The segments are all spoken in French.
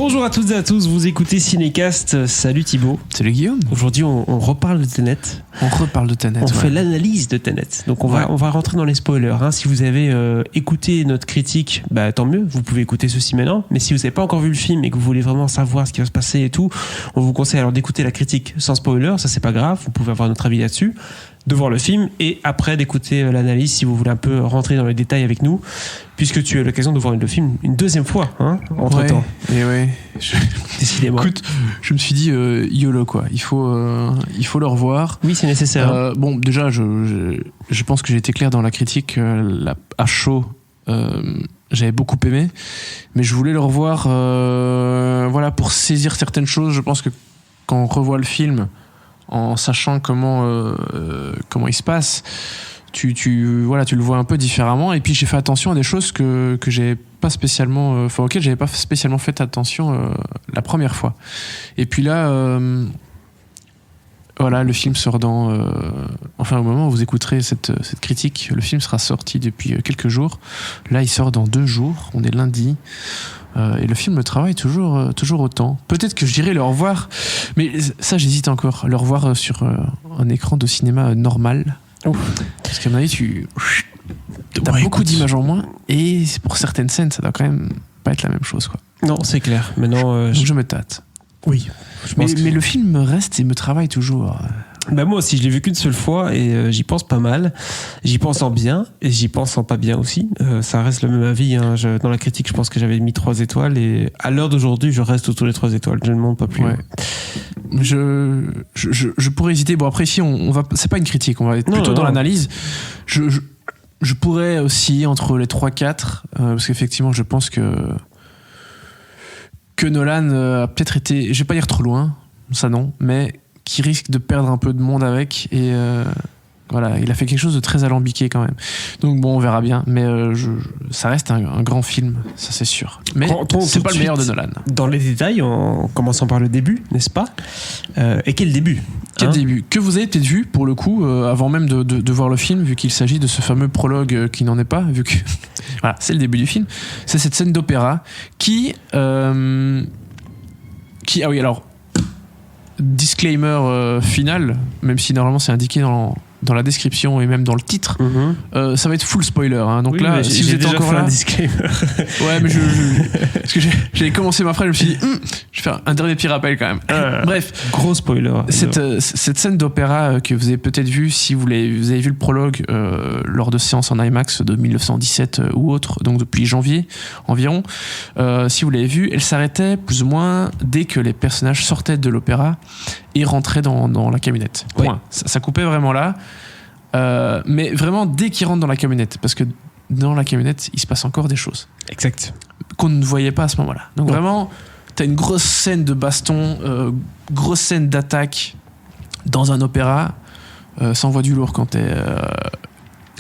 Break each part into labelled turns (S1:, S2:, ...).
S1: Bonjour à toutes et à tous, vous écoutez Cinécast. Salut Thibaut.
S2: Salut Guillaume.
S1: Aujourd'hui on reparle de Tenet.
S2: On reparle de Tenet.
S1: On fait l'analyse de Tenet. Donc on va rentrer dans les spoilers. Si vous avez écouté notre critique, tant mieux, vous pouvez écouter ceci maintenant. Mais si vous n'avez pas encore vu le film et que vous voulez vraiment savoir ce qui va se passer et tout, on vous conseille alors d'écouter la critique sans spoiler. Ça c'est pas grave, vous pouvez avoir notre avis là-dessus, de voir le film et après d'écouter l'analyse si vous voulez un peu rentrer dans les détails avec nous, puisque tu as l'occasion de voir le film une deuxième fois entre temps.
S2: Et ouais.
S1: Décidément.
S2: Écoute, je me suis dit YOLO quoi. Il faut le revoir.
S1: Oui, c'est nécessaire.
S2: Bon, déjà, je pense que j'ai été clair dans la critique. À chaud, j'avais beaucoup aimé, mais je voulais le revoir, pour saisir certaines choses. Je pense que quand on revoit le film, en sachant comment il se passe, tu le vois un peu différemment. Et puis j'ai fait attention à des choses que j'ai pas spécialement, auxquelles j'avais pas spécialement fait attention la première fois. Et puis là, le film sort dans, au moment où vous écouterez cette critique, le film sera sorti depuis quelques jours. Là, il sort dans 2 jours. On est lundi. Et le film le travaille toujours autant. Peut-être que j'irai le revoir, mais ça j'hésite encore, le revoir sur un écran de cinéma normal. Parce qu'à mon avis, t'as beaucoup d'images en moins, et pour certaines scènes, ça doit quand même pas être la même chose, quoi.
S1: Non, c'est clair. Maintenant,
S2: donc je me tâte.
S1: Oui.
S2: Mais le film me reste et me travaille toujours.
S1: Moi aussi, je l'ai vu qu'une seule fois et j'y pense pas mal. J'y pense en bien et j'y pense en pas bien aussi. Ça reste le même avis. Dans la critique, je pense que j'avais mis 3 étoiles et à l'heure d'aujourd'hui, je reste autour des 3 étoiles. Je ne monte pas plus. Ouais.
S2: Je pourrais hésiter. Bon, après, ici, c'est pas une critique, on va être plutôt dans l'analyse. Je pourrais aussi entre les 3-4, parce qu'effectivement, je pense que Nolan a peut-être été, je vais pas dire trop loin, ça non, mais qui risque de perdre un peu de monde avec, et il a fait quelque chose de très alambiqué quand même. Donc bon, on verra bien, mais ça reste un grand film, ça c'est sûr. Mais c'est pas le meilleur de Nolan.
S1: Dans les détails, en commençant par le début, n'est-ce pas ? Et quel début ?
S2: Quel début ? Que vous avez peut-être vu, pour le coup, avant même de voir le film, vu qu'il s'agit de ce fameux prologue qui n'en est pas, vu que c'est le début du film. C'est cette scène d'opéra qui disclaimer final, même si normalement c'est indiqué dans la description et même dans le titre, ça va être full spoiler. Donc oui, là, si vous êtes encore là, un disclaimer. Ouais, mais parce que j'avais commencé ma phrase, je me suis dit, je vais faire un dernier petit rappel quand même. Bref,
S1: gros spoiler.
S2: Cette scène d'opéra que vous avez peut-être vue si vous avez vu le prologue lors de séances en IMAX de 1917 ou autre, donc depuis janvier environ. Si vous l'avez vue, elle s'arrêtait plus ou moins dès que les personnages sortaient de l'opéra et rentraient dans la camionnette. Point. Ouais. Ça coupait vraiment là. Mais vraiment dès qu'ils rentrent dans la camionnette, parce que dans la camionnette il se passe encore des choses
S1: exact
S2: qu'on ne voyait pas à ce moment-là. Donc vraiment t'as une grosse scène de baston, grosse scène d'attaque dans un opéra, ça envoie du lourd quand t'es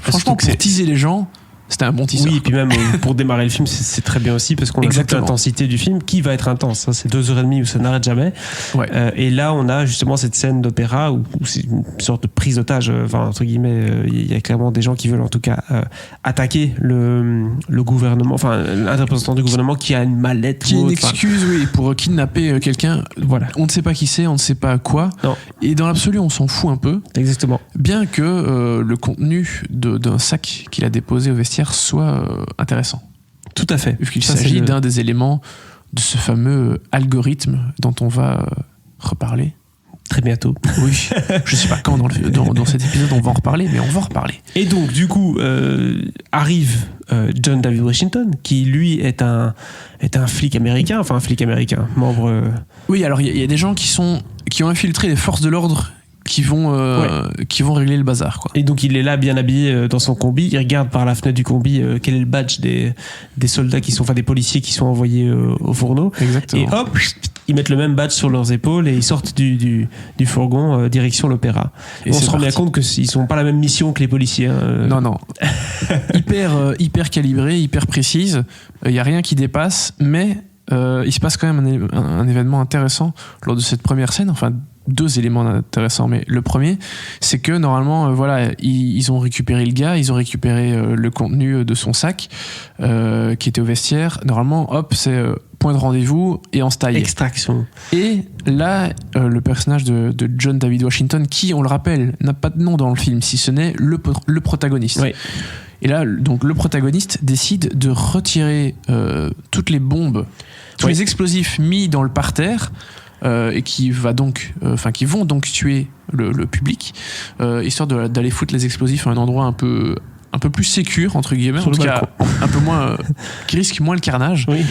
S2: franchement pour teaser les gens. C'était un bon teaser.
S1: Oui, et puis même pour démarrer le film, c'est très bien aussi parce qu'on a toute l'intensité du film qui va être intense. C'est 2h30 où ça n'arrête jamais. Ouais. Et là, on a justement cette scène d'opéra où c'est une sorte de prise d'otage. Entre guillemets, il y a clairement des gens qui veulent en tout cas attaquer le gouvernement, un représentant du gouvernement qui a une mallette.
S2: Qui a une excuse, pour kidnapper quelqu'un. Voilà. On ne sait pas qui c'est, on ne sait pas quoi. Non. Et dans l'absolu, on s'en fout un peu.
S1: Exactement.
S2: Bien que le contenu d'un sac qu'il a déposé au vestiaire soit intéressant.
S1: Tout à fait.
S2: Vu qu'il s'agit d'un des éléments de ce fameux algorithme dont on va reparler.
S1: Très bientôt.
S2: Oui. Je sais pas quand dans cet épisode on va en reparler, mais on va en reparler.
S1: Et donc du coup arrive John David Washington, qui lui est un flic américain, membre.
S2: Oui, alors il y a des gens qui ont infiltré les forces de l'ordre qui vont régler le bazar, quoi.
S1: Et donc il est là bien habillé dans son combi, il regarde par la fenêtre du combi quel est le badge des soldats des policiers qui sont envoyés au fourneau.
S2: Exactement.
S1: Et hop, ils mettent le même badge sur leurs épaules et ils sortent du fourgon direction l'opéra. Et on se rend bien compte qu'ils sont pas la même mission que les policiers.
S2: Non. hyper calibré, hyper précise. Il y a rien qui dépasse, mais il se passe quand même un événement intéressant lors de cette première scène. 2 éléments intéressants, mais le premier, c'est que normalement, ils ont récupéré le gars, ils ont récupéré le contenu de son sac qui était au vestiaire. Normalement, hop, c'est point de rendez-vous et en style.
S1: Extraction.
S2: Et là, le personnage de John David Washington, qui, on le rappelle, n'a pas de nom dans le film, si ce n'est le protagoniste.
S1: Oui.
S2: Et là, donc, le protagoniste décide de retirer toutes les bombes, tous les explosifs mis dans le parterre, et qui vont donc tuer le public, histoire d'aller foutre les explosifs à un endroit un peu plus sécure, entre guillemets, en tout cas un peu moins, qui risque moins le carnage.
S1: Oui.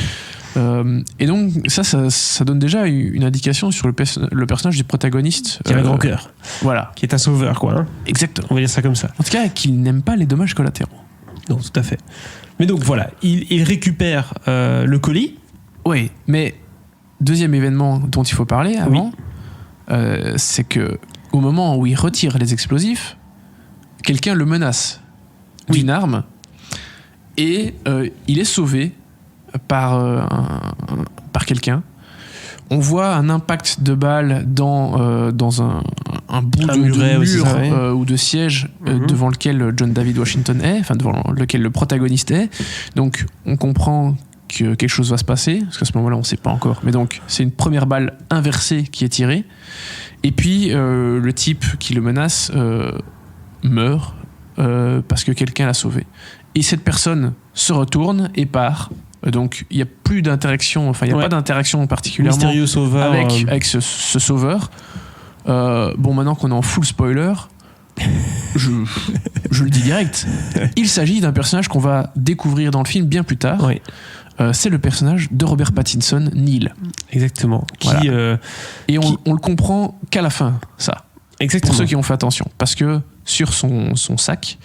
S2: Et donc ça donne déjà une indication sur le personnage du protagoniste,
S1: Qui a un grand cœur.
S2: Voilà.
S1: Qui est un sauveur, quoi. Hein.
S2: Exactement.
S1: On va dire ça comme ça.
S2: En tout cas, qu'il n'aime pas les dommages collatéraux.
S1: Non, tout à fait. Mais donc voilà, il récupère le colis.
S2: Oui, mais deuxième événement dont il faut parler avant, c'est que au moment où il retire les explosifs, quelqu'un le menace d'une arme et il est sauvé par quelqu'un. On voit un impact de balle dans un bout de mur ou de siège devant lequel John David Washington est, enfin devant lequel le protagoniste est. Donc on comprend que quelque chose va se passer, parce qu'à ce moment-là on ne sait pas encore. Mais donc c'est une première balle inversée qui est tirée. Et puis le type qui le menace meurt parce que quelqu'un l'a sauvé. Et cette personne se retourne et part. Donc il n'y a plus d'interaction, enfin il n'y a pas d'interaction particulièrement
S1: mystérieux sauveur,
S2: avec ce sauveur. Bon, maintenant qu'on est en full spoiler, je le dis direct, il s'agit d'un personnage qu'on va découvrir dans le film bien plus tard.
S1: Oui.
S2: C'est le personnage de Robert Pattinson, Neil.
S1: Exactement.
S2: Et on le comprend qu'à la fin, ça.
S1: Exactement.
S2: Pour ceux qui ont fait attention. Parce que sur son sac,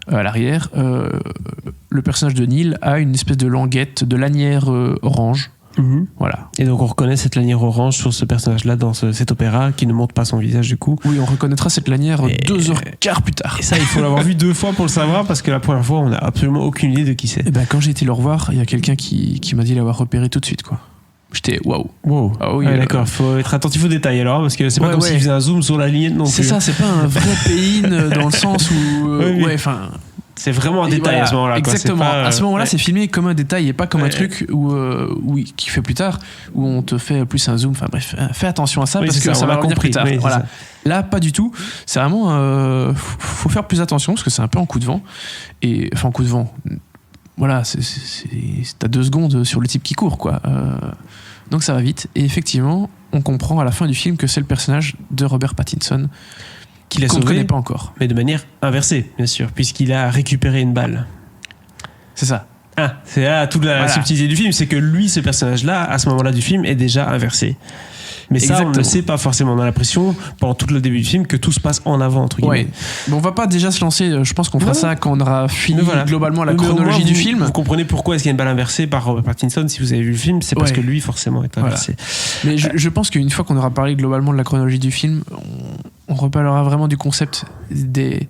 S2: à l'arrière, le personnage de Neil a une espèce de languette, de lanière orange.
S1: Mm-hmm.
S2: Voilà.
S1: Et donc on reconnaît cette lanière orange sur ce personnage-là dans cet opéra qui ne montre pas son visage du coup.
S2: Oui, on reconnaîtra cette lanière 2h15 plus tard.
S1: Et ça, il faut l'avoir vu 2 fois pour le savoir parce que la première fois, on n'a absolument aucune idée de qui c'est.
S2: Et ben, quand j'ai été le revoir, il y a quelqu'un qui m'a dit l'avoir repéré tout de suite, quoi. J'étais waouh.
S1: Ah oui, d'accord, faut être attentif aux détails alors, parce que c'est pas comme s'il faisait un zoom sur la lignette non plus.
S2: C'est ça, c'est pas un vrai pay-in dans le sens où
S1: c'est vraiment un détail à ce moment-là.
S2: Exactement. À ce moment-là, c'est filmé comme un détail et pas comme un truc qui fait plus tard, où on te fait plus un zoom. Enfin bref, fais attention à ça parce que ça va revenir plus tard.
S1: Oui,
S2: voilà. Là, pas du tout. C'est vraiment, faut faire plus attention parce que c'est un peu en coup de vent. Et enfin, en coup de vent. Voilà, t'as 2 secondes sur le type qui court, quoi. Donc ça va vite. Et effectivement, on comprend à la fin du film que c'est le personnage de Robert Pattinson
S1: qu'il a
S2: qu'on
S1: sauvé,
S2: ne connaît pas encore.
S1: Mais de manière inversée, bien sûr, puisqu'il a récupéré une balle.
S2: C'est ça.
S1: C'est là toute la subtilité du film, c'est que lui, ce personnage-là, à ce moment-là du film, est déjà inversé. Mais ça, on ne le sait pas forcément. On a l'impression, pendant tout le début du film, que tout se passe en avant, entre guillemets.
S2: Mais on va pas déjà se lancer, je pense qu'on fera ça quand on aura fini globalement la chronologie du film.
S1: Vous comprenez pourquoi est-ce qu'il y a une balle inversée par Robert Pattinson, si vous avez vu le film, c'est parce que lui, forcément, est inversé.
S2: Mais je pense qu'une fois qu'on aura parlé globalement de la chronologie du film, on reparlera vraiment du concept des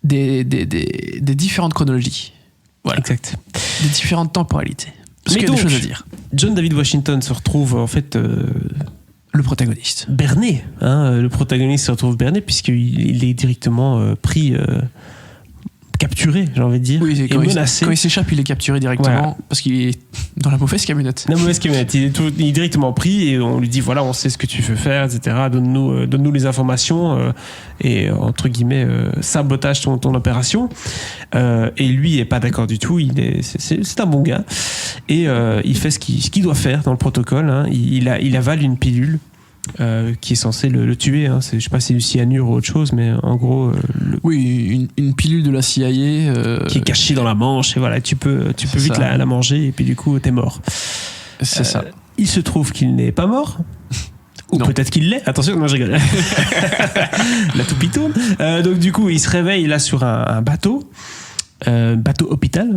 S2: différentes chronologies. Voilà.
S1: Exact.
S2: Des différentes temporalités. Parce qu'il y a des choses à dire.
S1: John David Washington se retrouve en fait
S2: le protagoniste
S1: berné. Le protagoniste se retrouve berné puisqu'il est directement pris, capturé, j'ai envie de dire, et menacé.
S2: Quand il s'échappe, il est capturé directement parce qu'il est dans la mauvaise camionnette.
S1: La mauvaise camionnette. Il est directement pris et on lui dit voilà, on sait ce que tu veux faire, etc. Donne-nous les informations et entre guillemets sabotage ton opération. Et lui est pas d'accord du tout. C'est un bon gars et il fait ce qu'il doit faire dans le protocole. Il avale une pilule. Qui est censé le tuer, je sais pas si c'est du cyanure ou autre chose, mais en gros
S2: oui, une pilule de la CIA
S1: qui est cachée dans la manche et voilà, tu peux vite la manger et puis du coup t'es mort.
S2: C'est ça.
S1: Il se trouve qu'il n'est pas mort. Ou peut-être qu'il l'est. Attention, moi je rigole. La toupie tourne. Donc du coup il se réveille là sur un bateau. Bateau hôpital,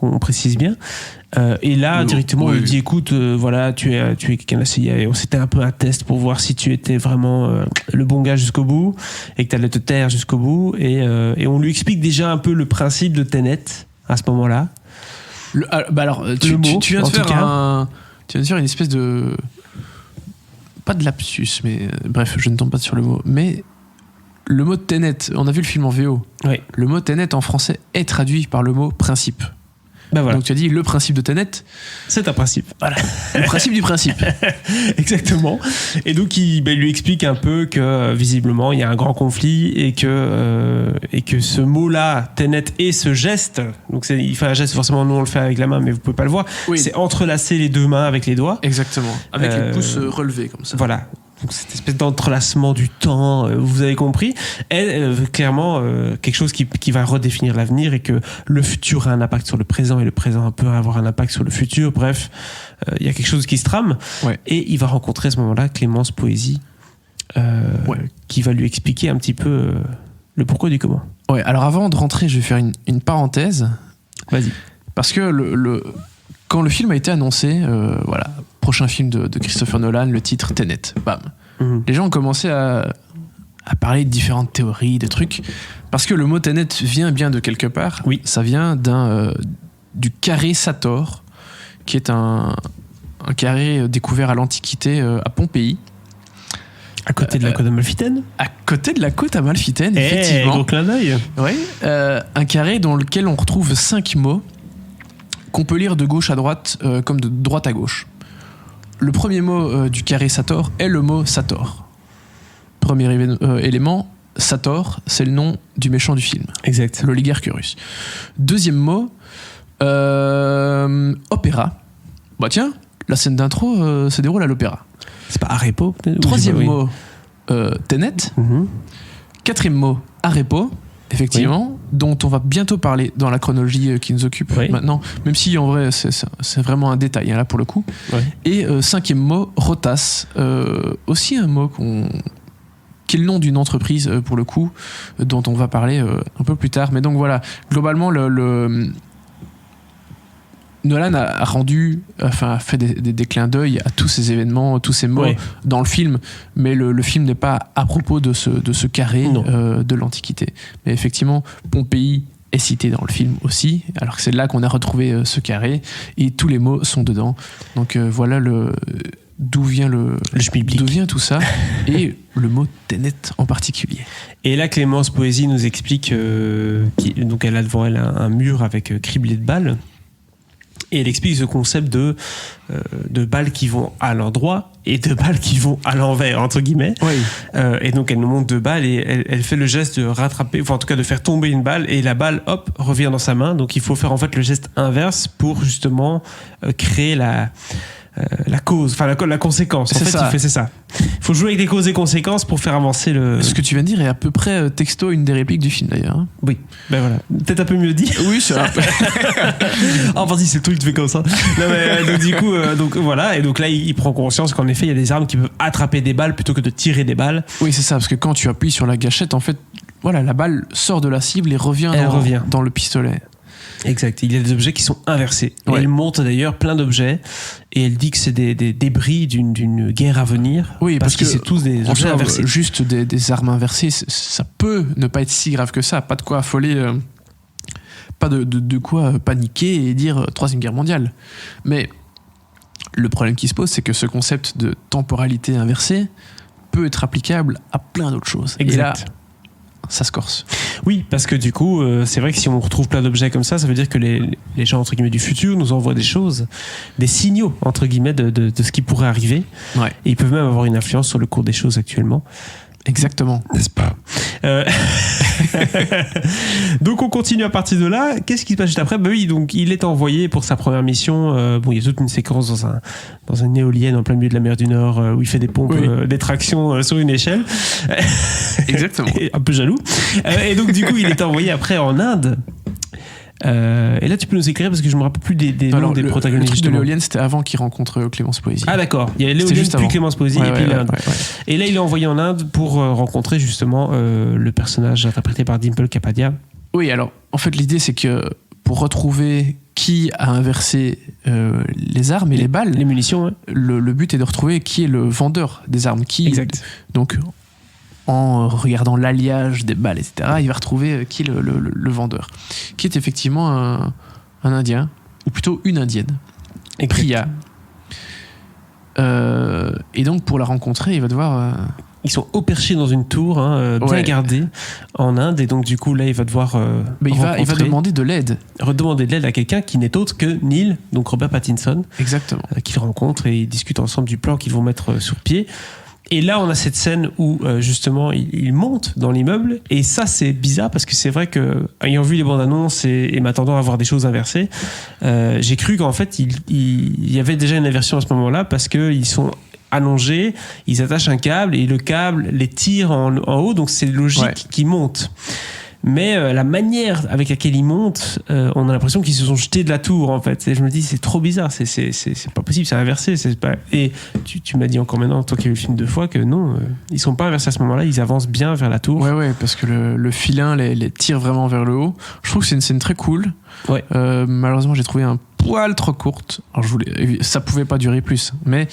S1: on précise bien. Et là, directement, on lui dit écoute, voilà, tu es quelqu'un de la CIA. C'était un peu un test pour voir si tu étais vraiment le bon gars jusqu'au bout et que tu allais te taire jusqu'au bout. Et on lui explique déjà un peu le principe de Tenet à ce moment-là.
S2: Tu viens de faire une espèce de. Pas de lapsus, mais bref, je ne tombe pas sur le mot. Mais. Le mot Tenet, on a vu le film en VO.
S1: Oui.
S2: Le mot Tenet en français est traduit par le mot principe.
S1: Bah voilà.
S2: Donc tu as dit le principe de Tenet.
S1: C'est un principe.
S2: Voilà. Le principe du principe.
S1: Exactement. Et donc il lui explique un peu que visiblement il y a un grand conflit et que ce mot-là, Tenet, et ce geste, donc il fait un geste, forcément nous on le fait avec la main mais vous pouvez pas le voir, c'est entrelacer les deux mains avec les doigts.
S2: Exactement. Avec les pouces relevés comme ça.
S1: Voilà. Donc cette espèce d'entrelacement du temps, vous avez compris, est clairement quelque chose qui va redéfinir l'avenir et que le futur a un impact sur le présent et le présent peut avoir un impact sur le futur. Bref, il y a quelque chose qui se trame.
S2: Ouais.
S1: Et il va rencontrer à ce moment-là Clémence Poésy qui va lui expliquer un petit peu le pourquoi du comment.
S2: Ouais, alors avant de rentrer, je vais faire une parenthèse.
S1: Vas-y.
S2: Parce que quand le film a été annoncé, voilà, prochain film de Christopher Nolan, le titre Tenet, bam. Les gens ont commencé à parler de différentes théories, de trucs, parce que le mot Tenet vient bien de quelque part.
S1: Oui.
S2: Ça vient du carré Sator, qui est un carré découvert à l'Antiquité à Pompéi.
S1: À côté de la côte amalfitaine.
S2: À côté de la côte amalfitaine, effectivement.
S1: Gros clin d'œil.
S2: Oui. Un carré dans lequel on retrouve 5 mots qu'on peut lire de gauche à droite comme de droite à gauche. Le premier mot du carré Sator est le mot Sator. Premier élément, Sator, c'est le nom du méchant du film.
S1: Exact.
S2: L'oligarque russe. Deuxième mot, opéra. Bah tiens, la scène d'intro se déroule à l'opéra.
S1: C'est pas Arepo peut-être.
S2: Troisième mot, Tenet. Quatrième mot, Arepo. Effectivement, dont on va bientôt parler dans la chronologie qui nous occupe maintenant, même si en vrai c'est vraiment un détail là pour le coup. Et cinquième mot, Rotas, aussi un mot qui est le nom d'une entreprise pour le coup, dont on va parler un peu plus tard. Mais donc voilà, globalement Nolan a fait des clins d'œil à tous ces événements, tous ces mots dans le film, mais le film n'est pas à propos de ce carré de l'Antiquité. Mais effectivement, Pompéi est cité dans le film aussi, alors que c'est là qu'on a retrouvé ce carré, et tous les mots sont dedans. Donc voilà d'où vient d'où vient tout ça, et le mot Tenet en particulier.
S1: Et là, Clémence Poésy nous explique donc elle a devant elle un mur avec criblé de balles. Et elle explique ce concept de balles qui vont à l'endroit et de balles qui vont à l'envers, entre guillemets. Et donc, elle nous montre 2 balles et elle fait le geste de rattraper, enfin en tout cas de faire tomber une balle, et la balle, hop, revient dans sa main. Donc, il faut faire en fait le geste inverse pour justement créer la cause, enfin la conséquence. En fait, c'est ça. Il faut jouer avec des causes et conséquences pour faire avancer le... Ce
S2: que tu viens de dire est à peu près texto une des répliques du film d'ailleurs.
S1: Oui, ben voilà. Peut-être un peu mieux dit.
S2: Oui, c'est un peu...
S1: Ah, vas-y, c'est le truc, tu fais comme ça. Non, mais, donc du coup, donc voilà. Et donc là, il prend conscience qu'en effet, il y a des armes qui peuvent attraper des balles plutôt que de tirer des balles.
S2: Oui, c'est ça, parce que quand tu appuies sur la gâchette, en fait, voilà, la balle sort de la cible et revient dans le pistolet.
S1: Exact, il y a des objets qui sont inversés. Et elle montre d'ailleurs plein d'objets et elle dit que c'est des débris d'une guerre à venir.
S2: Oui, parce que
S1: c'est tous des objets inversés.
S2: Juste des armes inversées, ça peut ne pas être si grave que ça. Pas de quoi affoler, pas de quoi paniquer et dire Troisième Guerre mondiale. Mais le problème qui se pose, c'est que ce concept de temporalité inversée peut être applicable à plein d'autres choses.
S1: Exact.
S2: Et là, ça se corse.
S1: Oui, parce que du coup, c'est vrai que si on retrouve plein d'objets comme ça veut dire que les gens, entre guillemets, du futur nous envoient des choses, des signaux, entre guillemets, de ce qui pourrait arriver. Et ils peuvent même avoir une influence sur le cours des choses actuellement.
S2: Exactement.
S1: N'est-ce pas ? Donc on continue à partir de là. Qu'est-ce qui se passe juste après ? Oui, donc il est envoyé pour sa première mission. Il y a toute une séquence dans une éolienne en plein milieu de la mer du Nord où il fait des pompes, des tractions sur une échelle.
S2: Exactement.
S1: Un peu jaloux. Et donc du coup, il est envoyé après en Inde. Et là, tu peux nous éclairer parce que je me rappelle plus des noms des protagonistes.
S2: Le truc de l'éolienne, c'était avant qu'il rencontre Clémence Poésy.
S1: Ah d'accord, il y a l'éolienne puis Clémence Poésy et puis l'Inde. Et là, il est envoyé en Inde pour rencontrer justement le personnage interprété par Dimple Kapadia.
S2: Oui, alors en fait, l'idée c'est que pour retrouver qui a inversé les armes et les balles,
S1: les munitions,
S2: le but est de retrouver qui est le vendeur des armes.
S1: Exact.
S2: Donc en regardant l'alliage des balles, etc., il va retrouver qui est le vendeur, qui est effectivement un Indien, ou plutôt une Indienne, Priya. Et donc, pour la rencontrer, il va devoir
S1: ils sont au perché dans une tour, bien gardée, en Inde. Et donc, du coup, là, il va devoir.
S2: Mais il va demander de l'aide.
S1: Redemander de l'aide à quelqu'un qui n'est autre que Neil, donc Robert Pattinson.
S2: Exactement.
S1: Qu'il rencontre et ils discutent ensemble du plan qu'ils vont mettre sur pied. Et là, on a cette scène où, justement, il monte dans l'immeuble. Et ça, c'est bizarre parce que c'est vrai que, ayant vu les bandes annonces et m'attendant à voir des choses inversées, j'ai cru qu'en fait, il y avait déjà une inversion à ce moment-là parce qu'ils sont allongés, ils attachent un câble et le câble les tire en haut, donc c'est logique qu'ils montent. Mais la manière avec laquelle ils montent, on a l'impression qu'ils se sont jetés de la tour en fait. Et je me dis c'est trop bizarre, c'est pas possible, c'est inversé. C'est pas... Et tu m'as dit encore maintenant, toi qui as vu le film 2 fois, que non, ils sont pas inversés à ce moment-là, ils avancent bien vers la tour.
S2: Ouais, parce que le filin les tire vraiment vers le haut. Je trouve que c'est une scène très cool.
S1: Ouais.
S2: Malheureusement, j'ai trouvé un poil trop courte. Alors ça pouvait pas durer plus, mais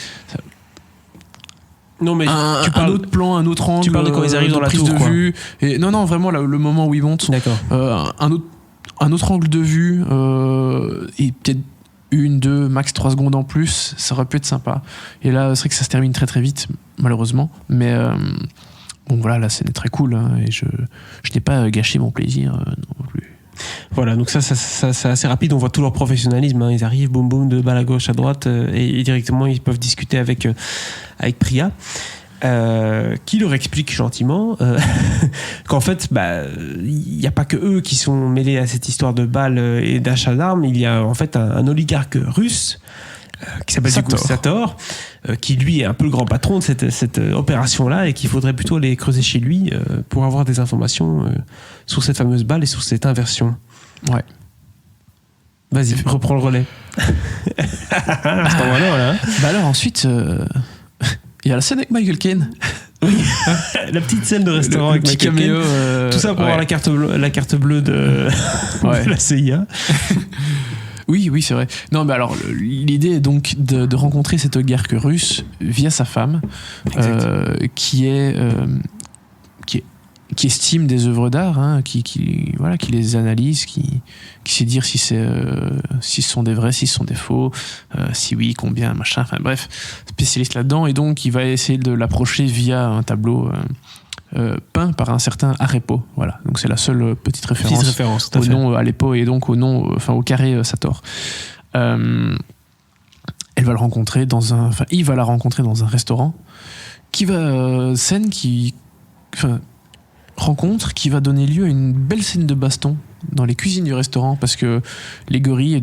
S2: non, mais tu parles un autre plan, un autre angle.
S1: Tu parles de quand ils arrivent dans la tour,
S2: de vue. Et non, vraiment le moment où ils montent.
S1: D'accord.
S2: Un autre angle de vue et peut-être 1, 2, max 3 secondes en plus, ça aurait pu être sympa. Et là, c'est vrai que ça se termine très très vite, malheureusement. Mais bon, voilà, la scène est très cool et je n'ai pas gâché mon plaisir non plus.
S1: Voilà, donc ça c'est assez rapide, on voit tout leur professionnalisme, ils arrivent, boum boum, de balle à gauche, à droite, et directement ils peuvent discuter avec Priya, qui leur explique gentiment qu'en fait, il n'y a pas que eux qui sont mêlés à cette histoire de balles et d'achat d'armes, il y a en fait un oligarque russe qui s'appelle Sator, qui lui est un peu le grand patron de cette opération-là et qu'il faudrait plutôt aller creuser chez lui pour avoir des informations sur cette fameuse balle et sur cette inversion.
S2: Ouais.
S1: Vas-y, reprends le relais.
S2: Là. Alors ensuite, il y a la scène avec Michael Caine.
S1: Oui, la petite scène de restaurant avec Michael Caine. Tout ça pour avoir la carte bleue de la CIA.
S2: Oui, c'est vrai. Non, mais alors, l'idée est donc de rencontrer cet oligarque russe via sa femme, qui estime des œuvres d'art, qui les analyse, qui sait dire si ce sont des vrais, si ce sont des faux, si oui, combien, machin, enfin bref, spécialiste là-dedans. Et donc, il va essayer de l'approcher via un tableau peint par un certain Arepo. Voilà. Donc c'est la seule petite référence au nom Aleppo et donc au carré Sator. Il va la rencontrer dans un restaurant rencontre qui va donner lieu à une belle scène de baston dans les cuisines du restaurant parce que les gorilles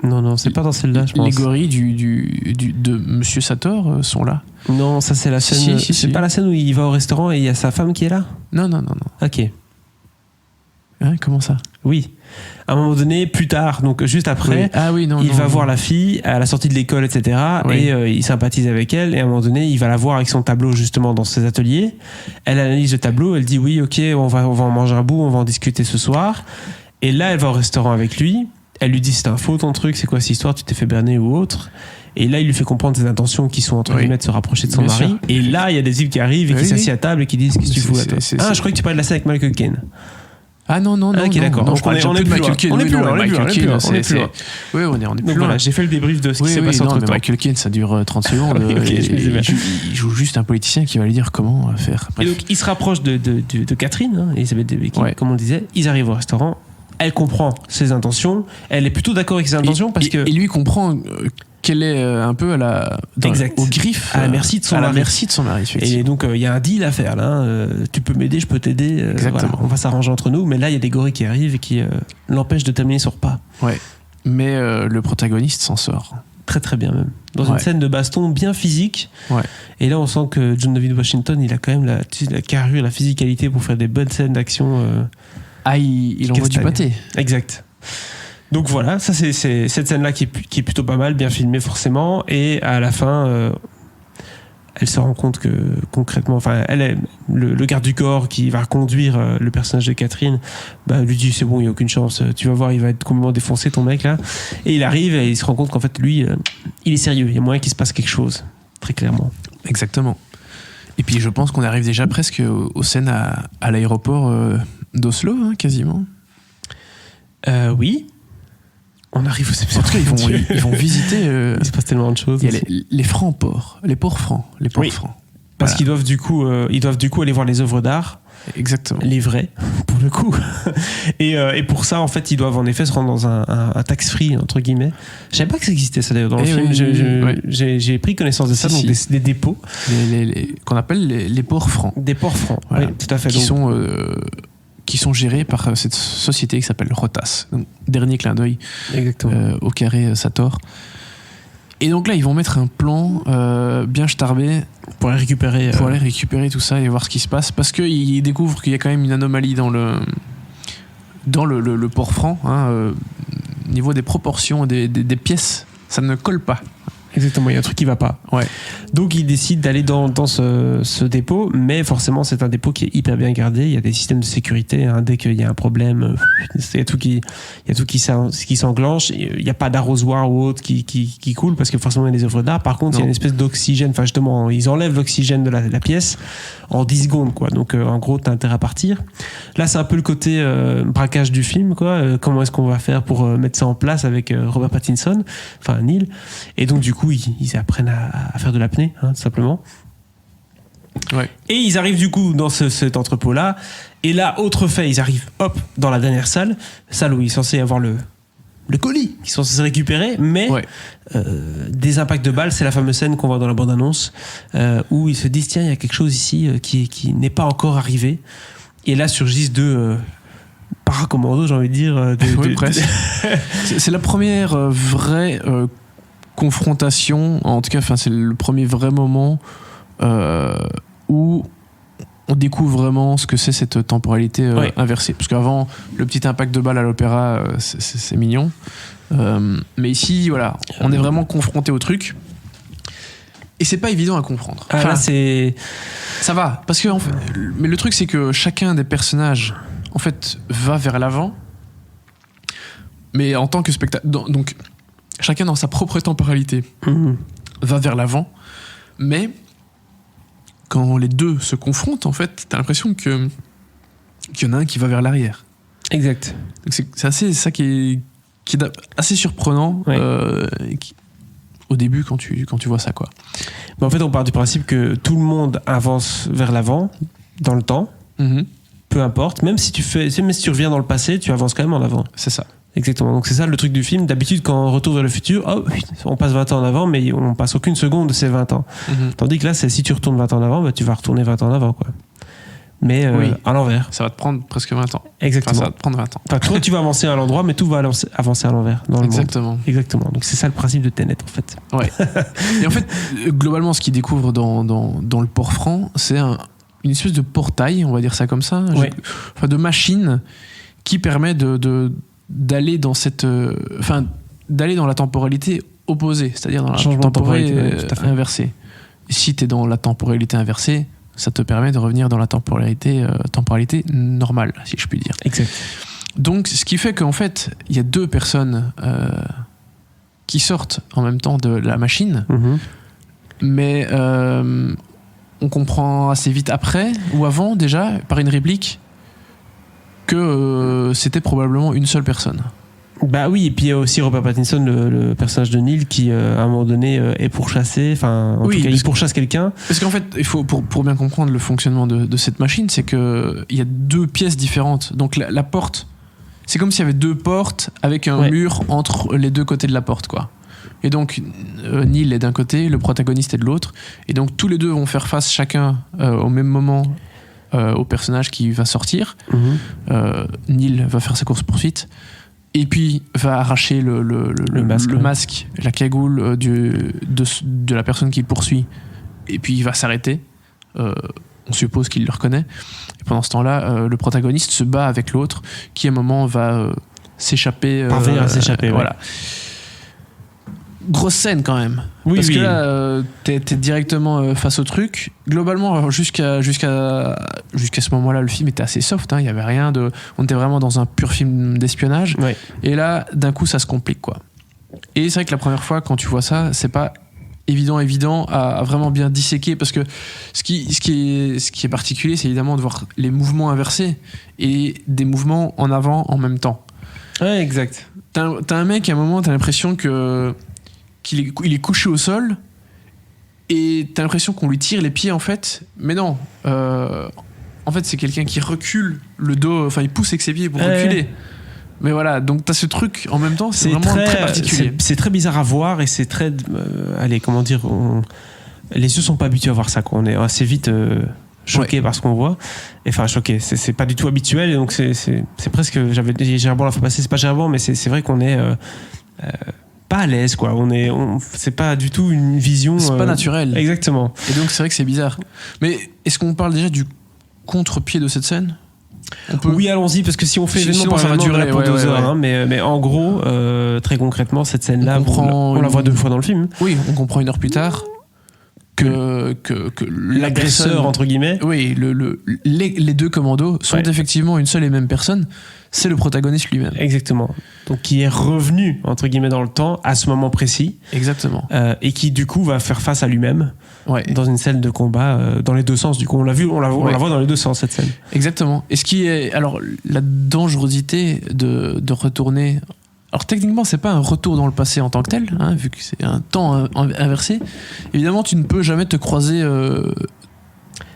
S1: Non, c'est pas dans celle-là, je pense.
S2: Les gorilles de Monsieur Sator sont là.
S1: Non, ça c'est la scène. C'est pas la scène où il va au restaurant et il y a sa femme qui est là ?
S2: Non.
S1: Ok.
S2: Hein, comment ça ?
S1: Oui. À un moment donné, plus tard, donc juste après, il va voir la fille à la sortie de l'école, etc. Oui. Et il sympathise avec elle. Et à un moment donné, il va la voir avec son tableau justement dans ses ateliers. Elle analyse le tableau. Elle dit oui, ok, on va en manger un bout, on va en discuter ce soir. Et là, elle va au restaurant avec lui. Elle lui dit c'est un faux ton truc, c'est quoi cette histoire, tu t'es fait berner ou autre. Et là, il lui fait comprendre ses intentions qui sont entre guillemets de se rapprocher de son mari. Sûr. Et là, il y a des types qui arrivent et qui s'assient à table et qui disent qu'est-ce que tu fous là toi. Je croyais que tu parlais de la scène avec Michael Caine.
S2: Ah non.
S1: Ok, d'accord.
S2: Non, on est plus Michael Caine. On est plus loin. Oui, on est plus loin.
S1: Voilà, j'ai fait le débrief de ce qui s'est passé entre temps.
S2: Michael Caine, ça dure 30 secondes. Il joue juste un politicien qui va lui dire comment faire.
S1: Et donc, il se rapproche de Catherine, Elisabeth Debicki, comme on disait. Ils arrivent au restaurant. Elle comprend ses intentions. Elle est plutôt d'accord avec ses intentions parce que.
S2: Et lui comprend qu'elle est un peu au griffe,
S1: à la merci de son mari. Et donc il y a un deal à faire là. Tu peux m'aider, je peux t'aider. Exactement. Voilà, on va s'arranger entre nous. Mais là, il y a des gorilles qui arrivent et qui l'empêchent de terminer son repas.
S2: Ouais. Mais le protagoniste s'en sort.
S1: Très très bien même. Dans une scène de baston bien physique. Ouais. Et là, on sent que John David Washington, il a quand même la carrure, la physicalité pour faire des bonnes scènes d'action.
S2: Il envoie du pâté.
S1: Exact. Donc voilà, ça c'est cette scène-là qui est plutôt pas mal, bien filmée forcément. Et à la fin, elle se rend compte que concrètement, elle est le garde du corps qui va conduire le personnage de Catherine, lui dit c'est bon, il n'y a aucune chance, tu vas voir, il va être complètement défoncé ton mec là. Et il arrive et il se rend compte qu'en fait lui, il est sérieux, il y a moyen qu'il se passe quelque chose, très clairement.
S2: Exactement. Et puis je pense qu'on arrive déjà presque aux scènes à l'aéroport d'Oslo, quasiment.
S1: Oui. On arrive aux scènes.
S2: En tout cas, ils vont visiter.
S1: Il se passe tellement de choses.
S2: Il y a les francs ports, les ports francs, les ports francs.
S1: Parce
S2: Voilà.
S1: qu'ils doivent du coup aller voir les œuvres d'art,
S2: Exactement.
S1: les vraies, pour le coup. Et pour ça, en fait, ils doivent en effet se rendre dans un tax-free, entre guillemets. Je savais pas que ça existait, ça, d'ailleurs, dans le film. J'ai pris connaissance de ça, donc des dépôts.
S2: Qu'on appelle les ports francs.
S1: Des ports francs,
S2: voilà.
S1: oui, tout à fait.
S2: Qui sont gérés par cette société qui s'appelle Rotas. Donc, dernier clin d'œil au carré Sator. Et donc là, ils vont mettre un plan bien starbé
S1: pour aller récupérer
S2: tout ça et voir ce qui se passe. Parce qu'ils découvrent qu'il y a quand même une anomalie dans le port franc. Au niveau des proportions des pièces, ça ne colle pas.
S1: Exactement, il y a un truc qui va pas.
S2: Ouais.
S1: Donc ils décident d'aller dans ce dépôt, mais forcément c'est un dépôt qui est hyper bien gardé. Il y a des systèmes de sécurité. Dès qu'il y a un problème, il y a tout qui s'enclenche. Il n'y a pas d'arrosoir ou autre qui coule parce que forcément il y a des œuvres d'art. Par contre, il y a une espèce d'oxygène. Enfin justement, ils enlèvent l'oxygène de la pièce en 10 secondes, quoi. Donc en gros, t'as intérêt à partir. Là, c'est un peu le côté braquage du film, quoi. Comment est-ce qu'on va faire pour mettre ça en place avec Robert Pattinson, enfin Neil. Et donc du coup, ils apprennent à faire de l'apnée, tout simplement.
S2: Ouais.
S1: Et ils arrivent du coup dans cet entrepôt-là. Et là, autre fait, ils arrivent, dans la dernière salle où il est censé avoir le colis qu'ils sont censés récupérer, mais des impacts de balles, c'est la fameuse scène qu'on voit dans la bande-annonce, où ils se disent, tiens, il y a quelque chose ici qui n'est pas encore arrivé. Et là surgissent deux paracommandos, j'ai envie de dire.
S2: Presque. C'est la première vraie confrontation, en tout cas, c'est le premier vrai moment où on découvre vraiment ce que c'est cette temporalité inversée. Parce qu'avant, le petit impact de balle à l'opéra, c'est mignon. Mais ici, voilà, on est vraiment confronté au truc. Et c'est pas évident à comprendre.
S1: Là, c'est...
S2: Ça va. Parce que, mais le truc, c'est que chacun des personnages, en fait, va vers l'avant. Mais en tant que spectateur... Donc, chacun dans sa propre temporalité va vers l'avant. Mais quand les deux se confrontent, en fait, t'as l'impression qu'il y en a un qui va vers l'arrière.
S1: Exact.
S2: Donc c'est assez ça qui est assez surprenant au début quand tu vois ça, quoi.
S1: Mais en fait, on part du principe que tout le monde avance vers l'avant dans le temps. Peu importe, même si tu reviens dans le passé, tu avances quand même en avant.
S2: C'est ça.
S1: Exactement, donc c'est ça le truc du film. D'habitude, quand on retourne vers le futur, on passe 20 ans en avant, mais on passe aucune seconde de ces 20 ans. Tandis que là, si tu retournes 20 ans en avant, tu vas retourner 20 ans en avant, quoi. Mais à l'envers.
S2: Ça va te prendre presque 20 ans.
S1: Exactement.
S2: Ça va te prendre 20 ans.
S1: Toi, tu vas avancer à l'endroit, mais tout va avancer à l'envers dans le monde. Exactement. Donc c'est ça le principe de Tenet, en fait.
S2: Ouais. Et en fait, globalement, ce qu'ils découvrent dans le port franc, c'est une espèce de portail, on va dire ça comme ça, de machine qui permet d'aller dans d'aller dans la temporalité opposée, c'est-à-dire dans la temporalité inversée. Si tu es dans la temporalité inversée, ça te permet de revenir dans la temporalité normale, si je puis dire.
S1: Exact.
S2: Donc, ce qui fait qu'en fait, il y a deux personnes qui sortent en même temps de la machine, mais on comprend assez vite après, ou avant déjà, par une réplique, que c'était probablement une seule personne.
S1: Bah oui, et puis il y a aussi Robert Pattinson, le personnage de Neil, qui à un moment donné est pourchassé, en tout cas il pourchasse quelqu'un. Parce
S2: qu'en fait, il faut pour bien comprendre le fonctionnement de cette machine, c'est que il y a deux pièces différentes. Donc la porte, c'est comme s'il y avait deux portes avec un mur entre les deux côtés de la porte, quoi. Et donc Neil est d'un côté, le protagoniste est de l'autre, et donc tous les deux vont faire face chacun au même moment au personnage qui va sortir. Neil va faire sa course-poursuite et puis va arracher le masque, la cagoule de la personne qu'il poursuit, et puis il va s'arrêter. On suppose qu'il le reconnaît, et pendant ce temps-là le protagoniste se bat avec l'autre qui à un moment va s'échapper,
S1: parvenir à s'échapper,
S2: voilà. Grosse scène quand même, parce que là t'es directement face au truc. Globalement, jusqu'à ce moment-là, le film était assez soft, il y avait rien de, on était vraiment dans un pur film d'espionnage, et là d'un coup ça se complique, quoi. Et c'est vrai que la première fois quand tu vois ça, c'est pas évident à vraiment bien disséquer, parce que ce qui est particulier, c'est évidemment de voir les mouvements inversés et des mouvements en avant en même temps.
S1: Ouais, exact.
S2: T'as un mec, à un moment, t'as l'impression qu'il est couché au sol, Et t'as l'impression qu'on lui tire les pieds en fait, mais non. En fait, c'est quelqu'un qui recule le dos, enfin il pousse avec ses pieds pour reculer. Mais voilà, donc t'as ce truc en même temps, c'est vraiment très particulier.
S1: C'est très bizarre à voir et c'est très. Allez, comment dire, les yeux sont pas habitués à voir ça, quoi. On est assez vite choqué par ce qu'on voit. Enfin, choqué, c'est pas du tout habituel, et donc c'est presque. J'avais dit Gérbon la fois passée, c'est pas Gérbon, mais c'est vrai qu'on est. Pas à l'aise, quoi. C'est pas du tout une vision.
S2: C'est pas naturel.
S1: Exactement.
S2: Et donc c'est vrai que c'est bizarre. Mais est-ce qu'on parle déjà du contre-pied de cette scène?
S1: Oui, allons-y, parce que si on fait événement, ça va durer pour 2 heures. Hein, mais en gros, très concrètement, cette scène-là, on la voit 2 fois dans le film.
S2: Oui, on comprend 1 heure plus tard que
S1: l'agresseur, entre guillemets.
S2: Oui, les 2 commandos sont effectivement une seule et même personne. C'est le protagoniste lui-même.
S1: Exactement. Donc qui est revenu, entre guillemets, dans le temps, à ce moment précis.
S2: Exactement.
S1: Et qui, du coup, va faire face à lui-même dans une scène de combat, dans les 2 sens. Du coup, on la voit dans les 2 sens, cette scène.
S2: Exactement. Et ce qui est... Alors, la dangerosité de retourner... Alors, techniquement, c'est pas un retour dans le passé en tant que tel, hein, vu que c'est un temps inversé. Évidemment, tu ne peux jamais te croiser...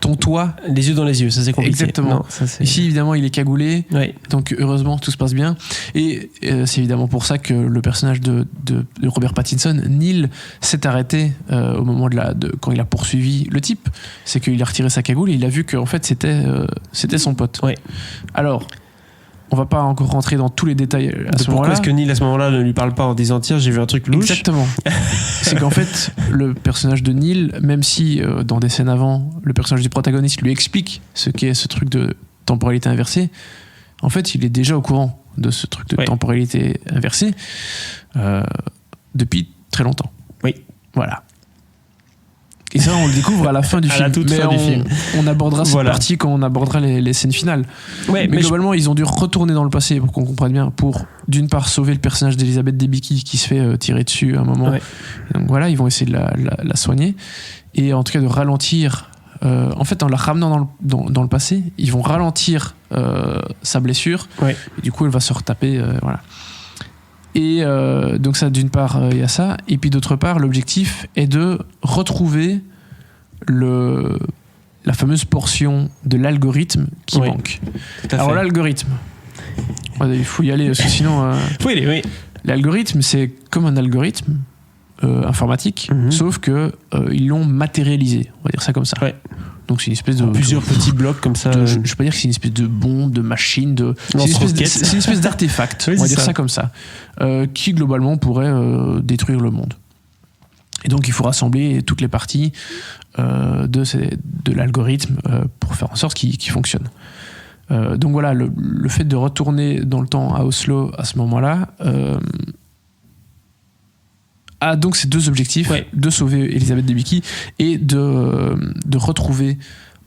S2: ton toit,
S1: les yeux dans les yeux, ça c'est compliqué.
S2: Exactement.
S1: Non, ça,
S2: ici évidemment il est cagoulé, donc heureusement tout se passe bien, et c'est évidemment pour ça que le personnage de Robert Pattinson, Neil, s'est arrêté au moment quand il a poursuivi le type. C'est qu'il a retiré sa cagoule et il a vu qu'en fait c'était son pote. Alors on va pas encore rentrer dans tous les détails à ce moment-là.
S1: Pourquoi est-ce que Neil à ce moment-là ne lui parle pas en disant tiens, j'ai vu un truc louche?
S2: Exactement. C'est qu'en fait le personnage de Neil, même si dans des scènes avant le personnage du protagoniste lui explique ce qu'est ce truc de temporalité inversée, en fait il est déjà au courant de ce truc de temporalité inversée depuis très longtemps. Voilà. Et ça, on le découvre à la fin du film. On abordera cette partie quand on abordera les scènes finales. Mais globalement, ils ont dû retourner dans le passé pour qu'on comprenne bien. Pour, d'une part, sauver le personnage d'Elisabeth Debicki qui se fait tirer dessus à un moment. Donc voilà, ils vont essayer de la soigner. Et en tout cas, de ralentir. En fait, en la ramenant dans le passé, ils vont ralentir sa blessure. Et du coup, elle va se retaper. Voilà. Et donc ça, d'une part, il y a ça. Et puis d'autre part, l'objectif est de retrouver la fameuse portion de l'algorithme qui manque. Alors l'algorithme, il faut y aller, parce que sinon...
S1: faut y aller,
S2: L'algorithme, c'est comme un algorithme informatique, sauf que ils l'ont matérialisé, on va dire ça comme ça. Donc c'est une espèce de...
S1: plusieurs petits blocs comme ça.
S2: Je peux pas dire que c'est une espèce de bombe, de machine, c'est une espèce d'artefact, on va dire ça comme ça, qui globalement pourrait détruire le monde. Et donc il faut rassembler toutes les parties de l'algorithme pour faire en sorte qu'il fonctionne. Donc voilà, le fait de retourner dans le temps à Oslo à ce moment-là a donc ces 2 objectifs, de sauver Elisabeth Debicki et de retrouver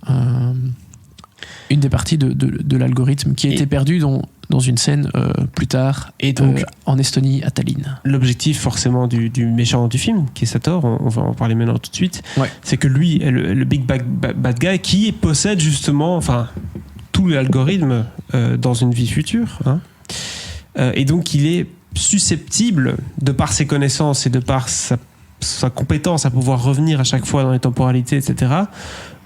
S2: une des parties de l'algorithme qui a été perdue dans une scène plus tard, et donc en Estonie, à Tallinn.
S1: L'objectif forcément du méchant du film, qui est Sator, on va en parler maintenant tout de suite, c'est que lui est le big bad guy qui possède justement tout l'algorithme dans une vie future, hein. Et donc il est susceptible, de par ses connaissances et de par sa compétence à pouvoir revenir à chaque fois dans les temporalités, etc.,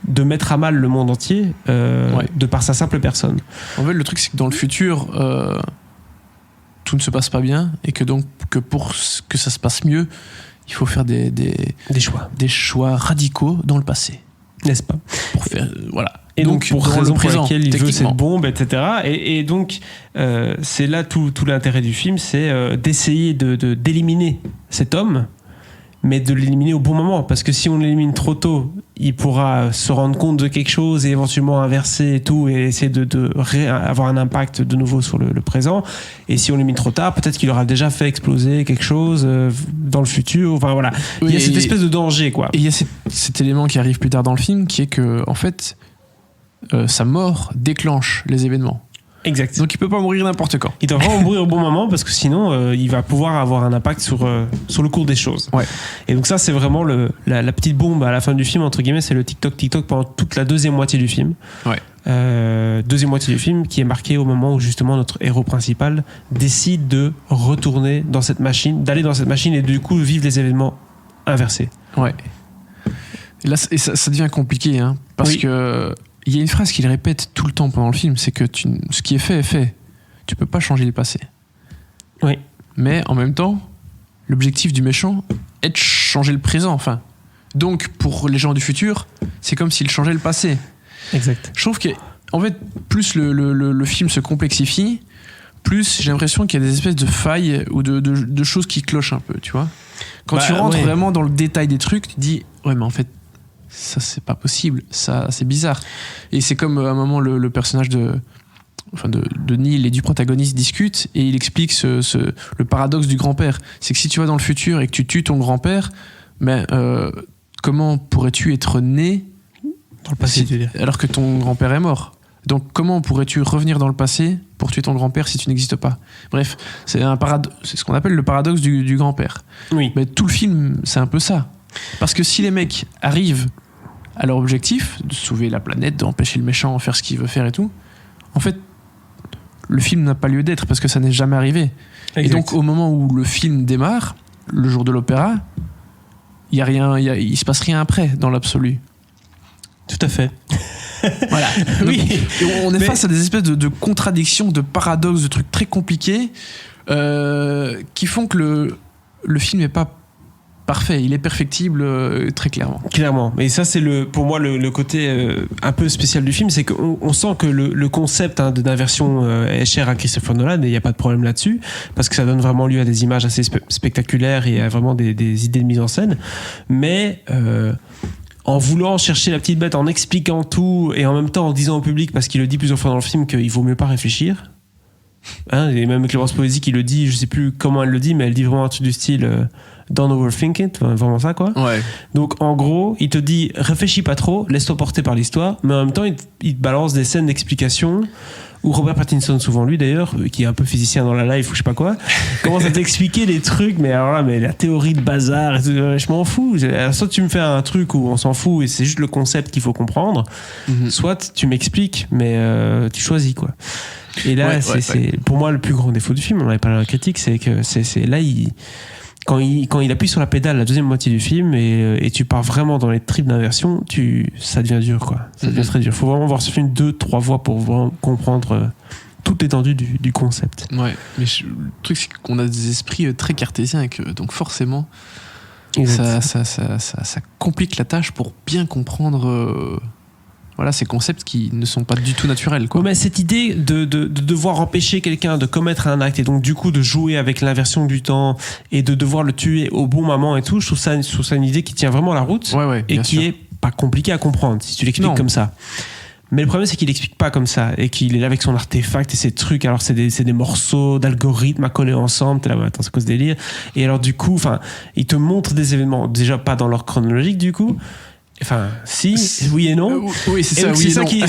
S1: de mettre à mal le monde entier de par sa simple personne.
S2: En fait, le truc, c'est que dans le futur, tout ne se passe pas bien, et que donc, pour que ça se passe mieux, il faut faire des choix radicaux dans le passé.
S1: N'est-ce pas?
S2: Pour faire, voilà.
S1: Et donc pour raison pour laquelle il veut cette bombe, etc. Et donc c'est là tout l'intérêt du film, c'est d'essayer d'éliminer cet homme, mais de l'éliminer au bon moment, parce que si on l'élimine trop tôt, il pourra se rendre compte de quelque chose et éventuellement inverser et tout, et essayer avoir un impact de nouveau sur le présent. Et si on l'élimine trop tard, peut-être qu'il aura déjà fait exploser quelque chose dans le futur. Enfin voilà, il y a cette espèce de danger, quoi.
S2: Et il y a cet élément qui arrive plus tard dans le film, qui est que en fait sa mort déclenche les événements.
S1: Exact.
S2: Donc il peut pas mourir n'importe quand.
S1: Il doit vraiment mourir au bon moment, parce que sinon il va pouvoir avoir un impact sur le cours des choses. Et donc ça, c'est vraiment la petite bombe à la fin du film, entre guillemets, c'est le TikTok pendant toute la deuxième moitié du film. Deuxième moitié du film qui est marquée au moment où justement notre héros principal décide de retourner dans cette machine, d'aller dans cette machine et du coup vivre les événements inversés.
S2: Et là, ça devient compliqué, hein, parce que il y a une phrase qu'il répète tout le temps pendant le film, c'est que ce qui est fait est fait. Tu peux pas changer le passé.
S1: Oui.
S2: Mais en même temps, l'objectif du méchant est de changer le présent, enfin. Donc, pour les gens du futur, c'est comme s'il changeait le passé.
S1: Exact.
S2: Je trouve que, en fait, plus le film se complexifie, plus j'ai l'impression qu'il y a des espèces de failles ou de choses qui clochent un peu, tu vois. Quand tu rentres vraiment dans le détail des trucs, tu te dis, ouais, mais en fait, ça, c'est pas possible, ça, c'est bizarre. Et c'est comme à un moment, le personnage de Neil et du protagoniste discutent et il explique le paradoxe du grand-père. C'est que si tu vas dans le futur et que tu tues ton grand-père, comment pourrais-tu être né
S1: dans le passé,
S2: alors que ton grand-père est mort? Donc comment pourrais-tu revenir dans le passé pour tuer ton grand-père si tu n'existes pas? Bref, c'est ce qu'on appelle le paradoxe du grand-père.
S1: Oui.
S2: Mais tout le film, c'est un peu ça. Parce que si les mecs arrivent à leur objectif, de sauver la planète, d'empêcher le méchant de faire ce qu'il veut faire et tout, en fait, le film n'a pas lieu d'être parce que ça n'est jamais arrivé. Exact. Et donc au moment où le film démarre, le jour de l'opéra, il se passe rien après dans l'absolu.
S1: Tout à fait.
S2: Voilà.
S1: Oui.
S2: On est face à des espèces de contradictions, de paradoxes, de trucs très compliqués qui font que le film n'est pas parfait, il est perfectible très clairement.
S1: Clairement. Et ça, c'est pour moi le côté un peu spécial du film, c'est qu'on sent que le concept d'inversion est cher à Christopher Nolan et il n'y a pas de problème là-dessus, parce que ça donne vraiment lieu à des images assez spectaculaires et à vraiment des idées de mise en scène. Mais en voulant chercher la petite bête, en expliquant tout et en même temps en disant au public, parce qu'il le dit plusieurs fois dans le film, qu'il vaut mieux pas réfléchir. Hein, et même Clémence Poésy qui le dit, je sais plus comment elle le dit, mais elle dit vraiment un truc du style don't overthink it, vraiment ça quoi.
S2: Ouais.
S1: Donc en gros, il te dit réfléchis pas trop, laisse-toi porter par l'histoire, mais en même temps il te balance des scènes d'explication où Robert Pattinson, souvent lui d'ailleurs, qui est un peu physicien dans la life ou je sais pas quoi, commence à t'expliquer des trucs, mais alors là, mais la théorie de bazar et tout, je m'en fous. Alors, soit tu me fais un truc où on s'en fout et c'est juste le concept qu'il faut comprendre, soit tu m'expliques, mais tu choisis quoi. Et là, c'est pour moi le plus grand défaut du film, on avait parlé dans la critique, c'est que c'est là quand il appuie sur la pédale la deuxième moitié du film et tu pars vraiment dans les tripes d'inversion, ça devient dur quoi. Ça devient très dur. Faut vraiment voir ce film 2-3 fois pour vraiment comprendre toute l'étendue du concept.
S2: Ouais, mais le truc c'est qu'on a des esprits très cartésiens et que donc forcément ça complique la tâche pour bien comprendre ces concepts qui ne sont pas du tout naturels quoi.
S1: Ouais, mais cette idée de devoir empêcher quelqu'un de commettre un acte et donc du coup de jouer avec l'inversion du temps et de devoir le tuer au bon moment et tout, je trouve ça une idée qui tient vraiment la route et qui est pas compliquée à comprendre si tu l'expliques comme ça. Mais le problème c'est qu'il explique pas comme ça et qu'il est là avec son artefact et ses trucs, alors c'est des morceaux d'algorithmes à coller ensemble, t'es là, attends c'est quoi ce délire, et alors du coup il te montre des événements déjà pas dans l'ordre chronologique du coup. Enfin, oui et non.
S2: Oui, c'est ça. Oui,
S1: c'est ça qui.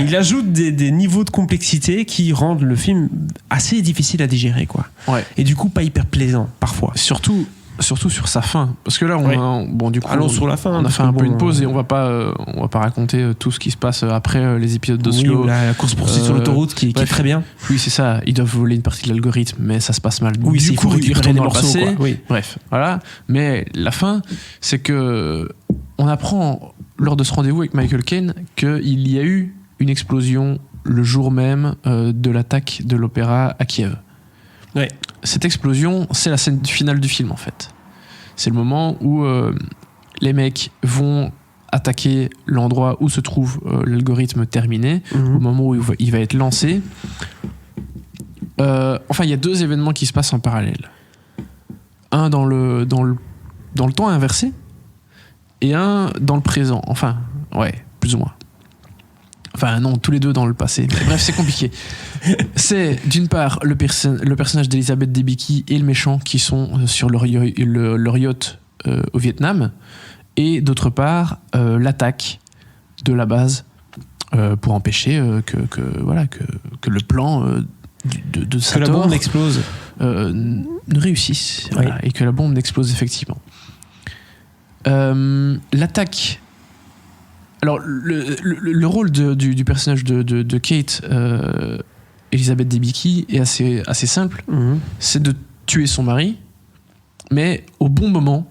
S1: Il ajoute des niveaux de complexité qui rendent le film assez difficile à digérer, quoi. Ouais. Et du coup, pas hyper plaisant parfois.
S2: Surtout sur sa fin, parce que là,
S1: allons sur la fin.
S2: On a fait un peu une pause et on va pas raconter tout ce qui se passe après les épisodes d'Oslo.
S1: Oui, la course poursuite sur l'autoroute qui est très bien.
S2: Oui, c'est ça. Ils doivent voler une partie de l'algorithme, mais ça se passe mal.
S1: Oui,
S2: du coup,
S1: ils retournent dans le passé.
S2: Oui. Bref, voilà. Mais la fin, c'est que on apprend lors de ce rendez-vous avec Michael Caine qu'il y a eu une explosion le jour même de l'attaque de l'opéra à Kiev.
S1: Ouais.
S2: Cette explosion, c'est la scène finale du film en fait. C'est le moment où les mecs vont attaquer l'endroit où se trouve l'algorithme terminé, au moment où il va être lancé. Il y a deux événements qui se passent en parallèle. Un dans le temps inversé et un dans le présent. Enfin, ouais, plus ou moins. Enfin, non, tous les deux dans le passé. Bref, c'est compliqué. C'est, d'une part, le personnage d'Elizabeth Debicki et le méchant qui sont sur leur yacht au Vietnam. Et d'autre part, l'attaque de la base pour empêcher que le plan de Sator...
S1: Que la bombe n'explose.
S2: Ne réussisse. Voilà, et que la bombe n'explose effectivement. L'attaque... Alors, le rôle du personnage de Kate, Elizabeth Debicki, est assez simple. C'est de tuer son mari, mais au bon moment,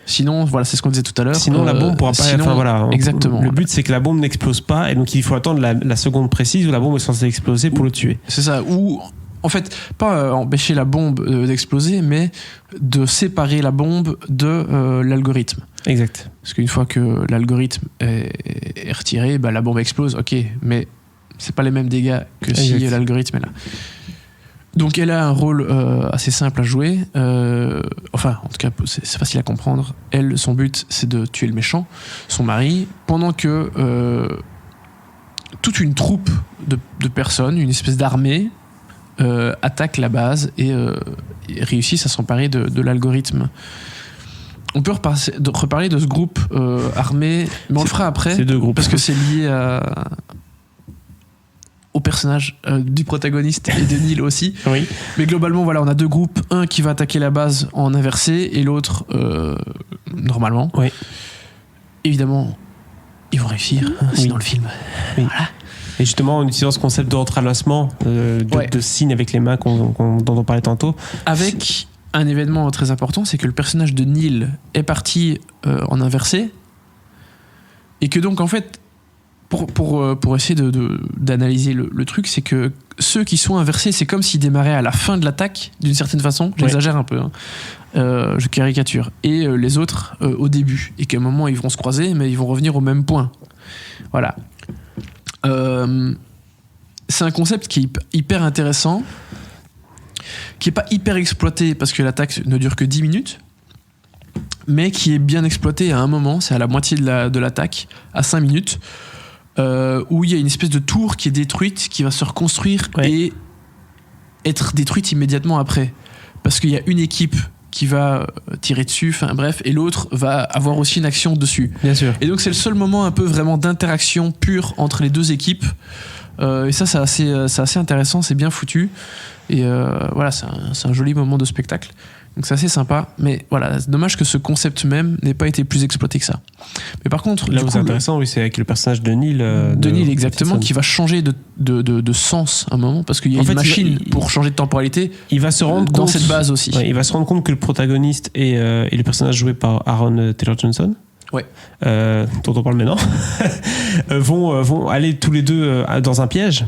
S2: Sinon, voilà, c'est ce qu'on disait tout à l'heure.
S1: Sinon, la bombe pourra pas. Enfin, voilà.
S2: Exactement.
S1: Le but, c'est que la bombe n'explose pas, et donc il faut attendre la seconde précise où la bombe est censée exploser pour le tuer.
S2: C'est ça. Ou, en fait, pas empêcher la bombe d'exploser, mais de séparer la bombe de l'algorithme.
S1: Exact.
S2: Parce qu'une fois que l'algorithme est retiré, bah, la bombe explose, ok, mais c'est pas les mêmes dégâts que si l'algorithme est là. Donc elle a un rôle assez simple à jouer. Enfin, en tout cas, c'est facile à comprendre. Elle, son but, c'est de tuer le méchant, son mari, pendant que toute une troupe de personnes, une espèce d'armée, attaque la base et réussissent à s'emparer de l'algorithme. On peut reparler de ce groupe armé, mais on le fera après.
S1: C'est deux groupes.
S2: Parce que c'est lié au personnage du protagoniste et de Neil aussi.
S1: Oui.
S2: Mais globalement, voilà, on a deux groupes. Un qui va attaquer la base en inversé et l'autre normalement.
S1: Oui.
S2: Évidemment, ils vont réussir. C'est dans le film.
S1: Oui.
S2: Voilà.
S1: Et justement, en utilisant ce concept de entrelacement, de signes avec les mains dont on parlait tantôt.
S2: Avec un événement très important, c'est que le personnage de Neil est parti en inversé. Et que donc, en fait, pour essayer d'analyser le truc, c'est que ceux qui sont inversés, c'est comme s'ils démarraient à la fin de l'attaque, d'une certaine façon. J'exagère un peu, hein. Je caricature. Et les autres au début. Et qu'à un moment, ils vont se croiser, mais ils vont revenir au même point. Voilà. C'est un concept qui est hyper intéressant, qui n'est pas hyper exploité parce que l'attaque ne dure que 10 minutes, mais qui est bien exploité à un moment, c'est à la moitié de l'attaque, à 5 minutes, où il y a une espèce de tour qui est détruite, qui va se reconstruire et être détruite immédiatement après. Parce qu'il y a une équipe qui va tirer dessus, enfin bref, et l'autre va avoir aussi une action dessus.
S1: Bien sûr.
S2: Et donc c'est le seul moment un peu vraiment d'interaction pure entre les deux équipes. Et ça, c'est assez intéressant, c'est bien foutu. Et voilà, c'est un joli moment de spectacle. Donc c'est assez sympa, mais voilà, c'est dommage que ce concept même n'ait pas été plus exploité que ça. Mais par contre,
S1: là où c'est intéressant, oui, c'est avec le personnage de Neil.
S2: De Neil, exactement, qui va changer de sens à un moment, parce qu'il y a une machine pour changer de temporalité.
S1: Il va se rendre
S2: dans
S1: compte,
S2: cette base aussi.
S1: Ouais, il va se rendre compte que le protagoniste et le personnage joué par Aaron Taylor-Johnson, dont on parle maintenant, vont aller tous les deux dans un piège.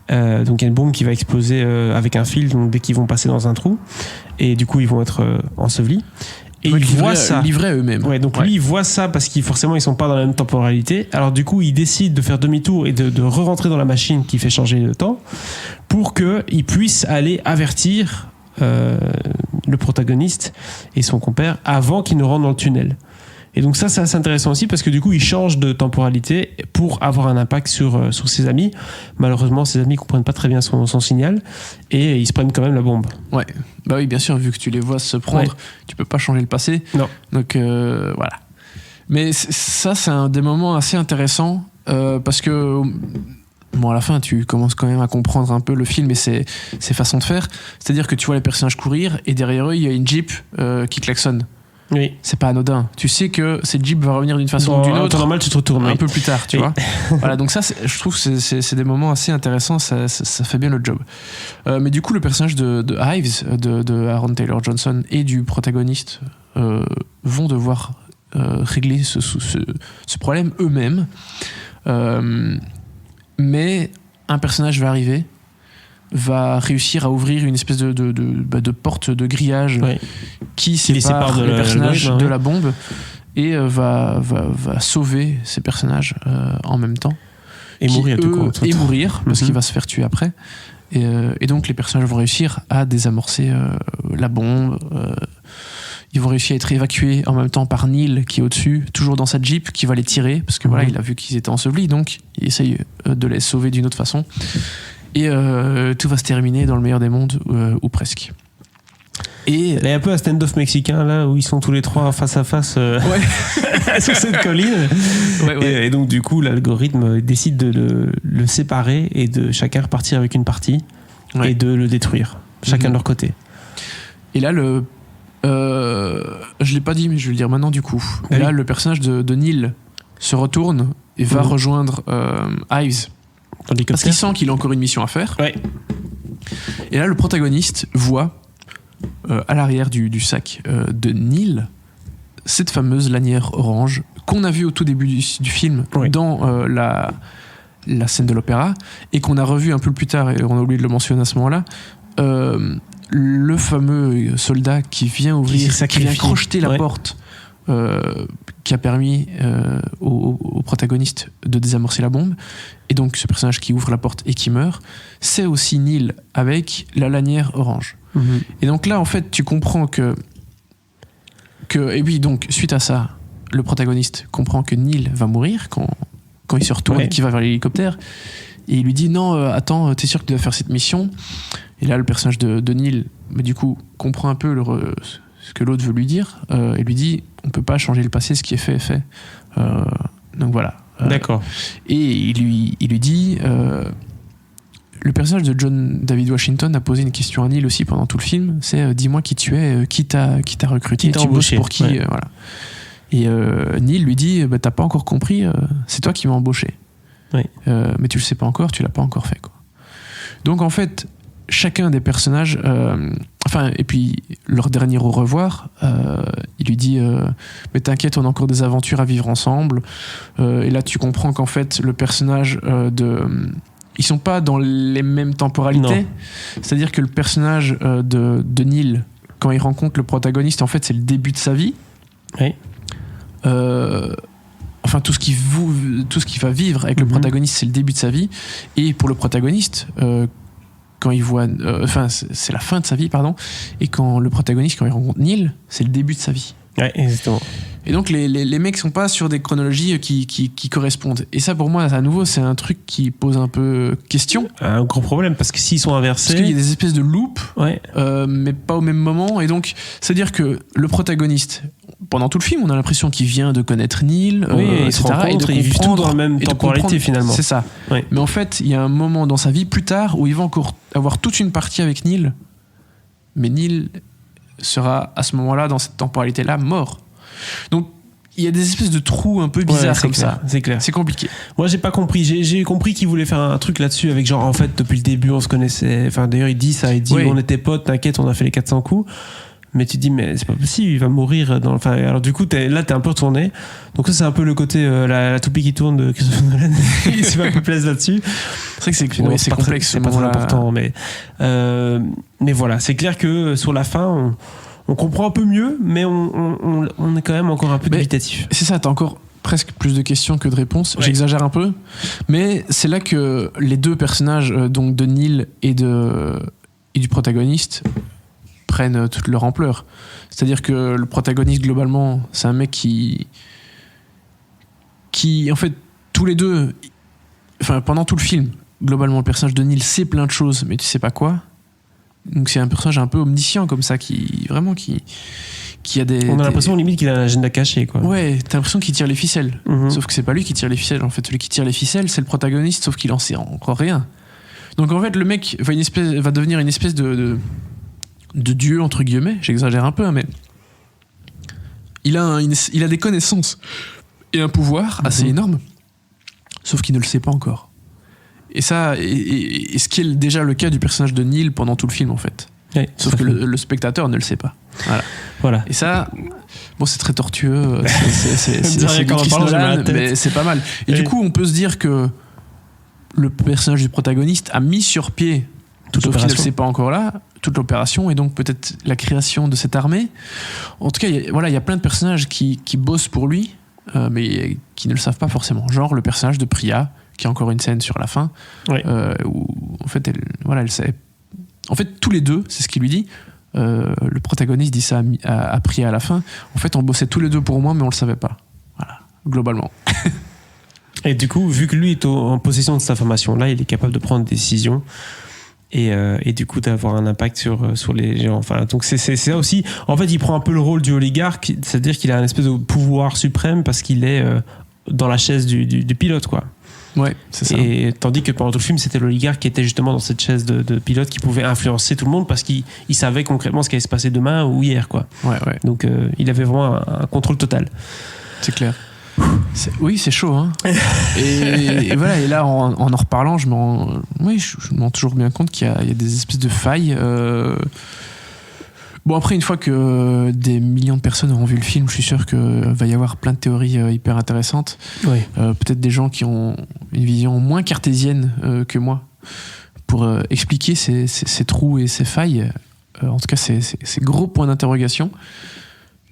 S1: Donc il y a une bombe qui va exploser avec un fil, donc dès qu'ils vont passer dans un trou, et du coup ils vont être ensevelis. Et ils voient ça.
S2: Livrés à eux-mêmes.
S1: Ouais, donc lui il voit ça parce qu'ils forcément ils sont pas dans la même temporalité. Alors du coup il décide de faire demi-tour et de re-rentrer dans la machine qui fait changer le temps pour qu'il puisse aller avertir le protagoniste et son compère avant qu'ils ne rentrent dans le tunnel. Et donc ça, c'est assez intéressant aussi parce que du coup, il change de temporalité pour avoir un impact sur ses amis. Malheureusement, ses amis ne comprennent pas très bien son signal et ils se prennent quand même la bombe.
S2: Ouais, bah oui, bien sûr, vu que tu les vois se prendre, tu peux pas changer le passé.
S1: Non.
S2: Donc voilà. Mais ça, c'est un des moments assez intéressants parce que... Bon, à la fin, tu commences quand même à comprendre un peu le film et ses façons de faire. C'est-à-dire que tu vois les personnages courir et derrière eux, il y a une Jeep qui klaxonne.
S1: Oui.
S2: C'est pas anodin. Tu sais que cette Jeep va revenir d'une façon ou d'une autre.
S1: En temps normal, tu te retournes.
S2: Un peu plus tard, tu vois. Voilà, donc ça, je trouve que c'est des moments assez intéressants. Ça fait bien le job. Mais du coup, le personnage de Ives, de Aaron Taylor-Johnson et du protagoniste vont devoir régler ce problème eux-mêmes. Mais un personnage va arriver, va réussir à ouvrir une espèce de porte de grillage qui sépare les personnages de la bombe et va sauver ces personnages en même temps.
S1: Et mourir,
S2: parce qu'il va se faire tuer après. Et donc les personnages vont réussir à désamorcer la bombe. Ils vont réussir à être évacués en même temps par Neil qui est au-dessus, toujours dans sa Jeep, qui va les tirer parce que voilà, il a vu qu'ils étaient ensevelis, donc il essaye de les sauver d'une autre façon. Et tout va se terminer dans le meilleur des mondes, ou presque. Et
S1: il y a un peu un stand-off mexicain là où ils sont tous les trois face à face sur cette colline. Et donc du coup l'algorithme décide de le séparer et de chacun repartir avec une partie et de le détruire, chacun de leur côté. Et là
S2: je l'ai pas dit mais je vais le dire maintenant du coup. Et là le personnage de Neil se retourne et va rejoindre Ives. Parce qu'il sent qu'il a encore une mission à faire. Et là, le protagoniste voit à l'arrière du sac de Neil cette fameuse lanière orange qu'on a vue au tout début du film dans la scène de l'opéra et qu'on a revu un peu plus tard et on a oublié de le mentionner à ce moment-là. Le fameux soldat qui vient ouvrir, qui vient crocheter la porte, qui a permis au protagoniste de désamorcer la bombe, et donc ce personnage qui ouvre la porte et qui meurt, c'est aussi Neil avec la lanière orange. Et donc là en fait tu comprends que et puis donc suite à ça le protagoniste comprend que Neil va mourir quand il se retourne et qu'il va vers l'hélicoptère, et il lui dit non attends, t'es sûr que tu dois faire cette mission? Et là le personnage de Neil du coup comprend un peu ce que l'autre veut lui dire, et lui dit on peut pas changer le passé, ce qui est fait est fait. Donc voilà.
S1: D'accord.
S2: Et il lui dit le personnage de John David Washington a posé une question à Neil aussi pendant tout le film, c'est dis-moi qui tu es, qui t'a recruté,
S1: qui t'a
S2: tu
S1: embauché,
S2: bosses pour qui, voilà. Et Neil lui dit t'as pas encore compris, c'est toi qui m'as embauché. Mais tu le sais pas encore, tu l'as pas encore fait quoi. Donc en fait chacun des personnages, et puis leur dernier au revoir, il lui dit mais t'inquiète, on a encore des aventures à vivre ensemble, et là tu comprends qu'en fait le personnage ils sont pas dans les mêmes temporalités. C'est-à-dire que le personnage de Neil, quand il rencontre le protagoniste, en fait c'est le début de sa vie. Tout ce qu'il va vivre avec le protagoniste, c'est le début de sa vie. Et pour le protagoniste, quand il voit, c'est la fin de sa vie, pardon. Et quand le protagoniste, quand il rencontre Neil, c'est le début de sa vie.
S1: Ouais, exactement.
S2: Et donc les mecs sont pas sur des chronologies qui correspondent. Et ça, pour moi, à nouveau, c'est un truc qui pose un peu question.
S1: Un gros problème, parce que s'ils sont inversés,
S2: parce qu'il y a des espèces de loops, mais pas au même moment. Et donc, c'est-à-dire que le protagoniste, pendant tout le film, on a l'impression qu'il vient de connaître Neil,
S1: ils se rencontrent, ils vivent tout dans la même temporalité finalement.
S2: C'est ça. Mais en fait, il y a un moment dans sa vie plus tard où il va encore avoir toute une partie avec Neil, mais Neil sera à ce moment-là, dans cette temporalité-là, mort. Donc il y a des espèces de trous un peu bizarres comme ça.
S1: C'est clair.
S2: C'est compliqué.
S1: Moi j'ai pas compris. J'ai compris qu'il voulait faire un truc là-dessus avec genre en fait depuis le début on se connaissait. Enfin d'ailleurs il dit ça, il dit on était potes, t'inquiète, on a fait les 400 coups. Mais tu te dis mais c'est pas possible, il va mourir dans. Enfin alors du coup t'es un peu retourné. Donc ça c'est un peu le côté la toupie qui tourne de Christopher Nolan. Il se fait un peu plaisir là-dessus.
S2: C'est vrai que c'est complexe.
S1: C'est pas très important, mais voilà, c'est clair que sur la fin on comprend un peu mieux, mais on est quand même encore un peu dubitatif.
S2: C'est ça, t'as encore presque plus de questions que de réponses. J'exagère un peu, mais c'est là que les deux personnages, donc de Neil et du protagoniste, prennent toute leur ampleur. C'est-à-dire que le protagoniste, globalement, c'est un mec qui en fait, tous les deux, pendant tout le film, globalement, le personnage de Neil sait plein de choses, mais tu sais pas quoi. Donc c'est un personnage un peu omniscient comme ça, qui a des...
S1: On a l'impression limite qu'il a un agenda caché, quoi.
S2: Ouais, t'as l'impression qu'il tire les ficelles. Sauf que c'est pas lui qui tire les ficelles. En fait, celui qui tire les ficelles, c'est le protagoniste, sauf qu'il en sait encore rien. Donc en fait, le mec va devenir une espèce de dieu, entre guillemets. J'exagère un peu, mais il a des connaissances et un pouvoir assez énorme, sauf qu'il ne le sait pas encore. Et ça, et ce qui est déjà le cas du personnage de Neil pendant tout le film, en fait. Sauf que le spectateur ne le sait pas. Voilà. Et ça, bon, c'est très tortueux. C'est Nolan, mais c'est pas mal. Et du coup, on peut se dire que le personnage du protagoniste a mis sur pied, sauf qu'il ne le sait pas encore là, toute l'opération, et donc peut-être la création de cette armée. En tout cas, il y a plein de personnages qui bossent pour lui, mais qui ne le savent pas forcément. Genre le personnage de Priya, qui a encore une scène sur la fin, où en fait elle sait. En fait, tous les deux, c'est ce qu'il lui dit. Le protagoniste dit ça à Priya à la fin. En fait, on bossait tous les deux pour moi, mais on le savait pas. Voilà, globalement.
S1: Et du coup, vu que lui est en possession de cette information-là, il est capable de prendre des décisions et du coup d'avoir un impact sur les gens. Enfin, donc c'est ça aussi. En fait, il prend un peu le rôle du oligarque, c'est-à-dire qu'il a un espèce de pouvoir suprême parce qu'il est dans la chaise du pilote, quoi.
S2: Ouais, c'est ça.
S1: Et tandis que pendant tout le film, c'était l'oligarque qui était justement dans cette chaise de pilote qui pouvait influencer tout le monde parce qu'il savait concrètement ce qui allait se passer demain ou hier, quoi.
S2: Ouais.
S1: Donc il avait vraiment un contrôle total.
S2: C'est clair. C'est chaud, hein. et voilà, et là en reparlant, je me rends toujours bien compte qu'il y a des espèces de failles. Bon, après, une fois que des millions de personnes auront vu le film, je suis sûr qu'il va y avoir plein de théories hyper intéressantes.
S1: Oui.
S2: Peut-être des gens qui ont une vision moins cartésienne que moi pour expliquer ces trous et ces failles. En tout cas, ces gros points d'interrogation.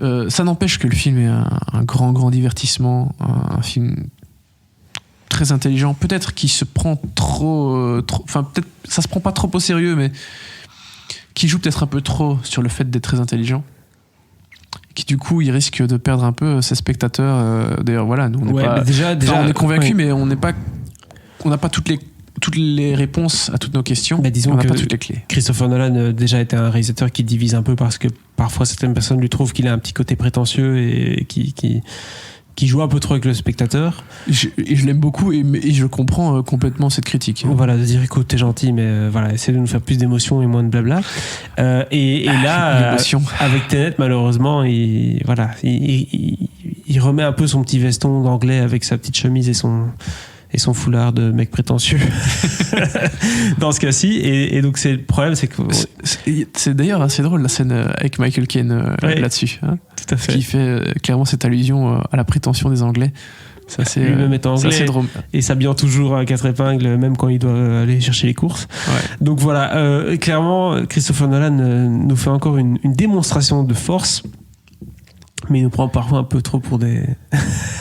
S2: Ça n'empêche que le film est un grand divertissement, un film très intelligent, peut-être qui se prend trop, enfin peut-être ça se prend pas trop au sérieux, mais qui joue peut-être un peu trop sur le fait d'être très intelligent, qui du coup il risque de perdre un peu ses spectateurs. D'ailleurs voilà, nous on est pas,
S1: déjà
S2: on est convaincus,
S1: ouais.
S2: mais on n'a pas toutes les réponses à toutes nos questions.
S1: Disons
S2: on n'a
S1: que
S2: pas toutes les clés.
S1: Christopher Nolan déjà était un réalisateur qui divise un peu parce que parfois certaines personnes lui trouvent qu'il a un petit côté prétentieux et qui joue un peu trop avec le spectateur.
S2: Je l'aime beaucoup et je comprends complètement cette critique.
S1: Voilà, de dire écoute, t'es gentil, mais voilà, essaie de nous faire plus d'émotions et moins de blabla. Et là, avec Tenet, malheureusement, il remet un peu son petit veston d'anglais avec sa petite chemise et son foulard de mec prétentieux dans ce cas-ci, et donc le problème c'est que
S2: c'est d'ailleurs assez drôle la scène avec Michael Caine là-dessus, hein,
S1: tout à fait,
S2: qui fait clairement cette allusion à la prétention des Anglais. C'est assez,
S1: lui-même est anglais,
S2: assez drôle.
S1: Et s'habillant toujours à 4 épingles même quand il doit aller chercher les courses. Donc voilà, clairement Christopher Nolan nous fait encore une démonstration de force, mais il nous prend parfois un peu trop pour des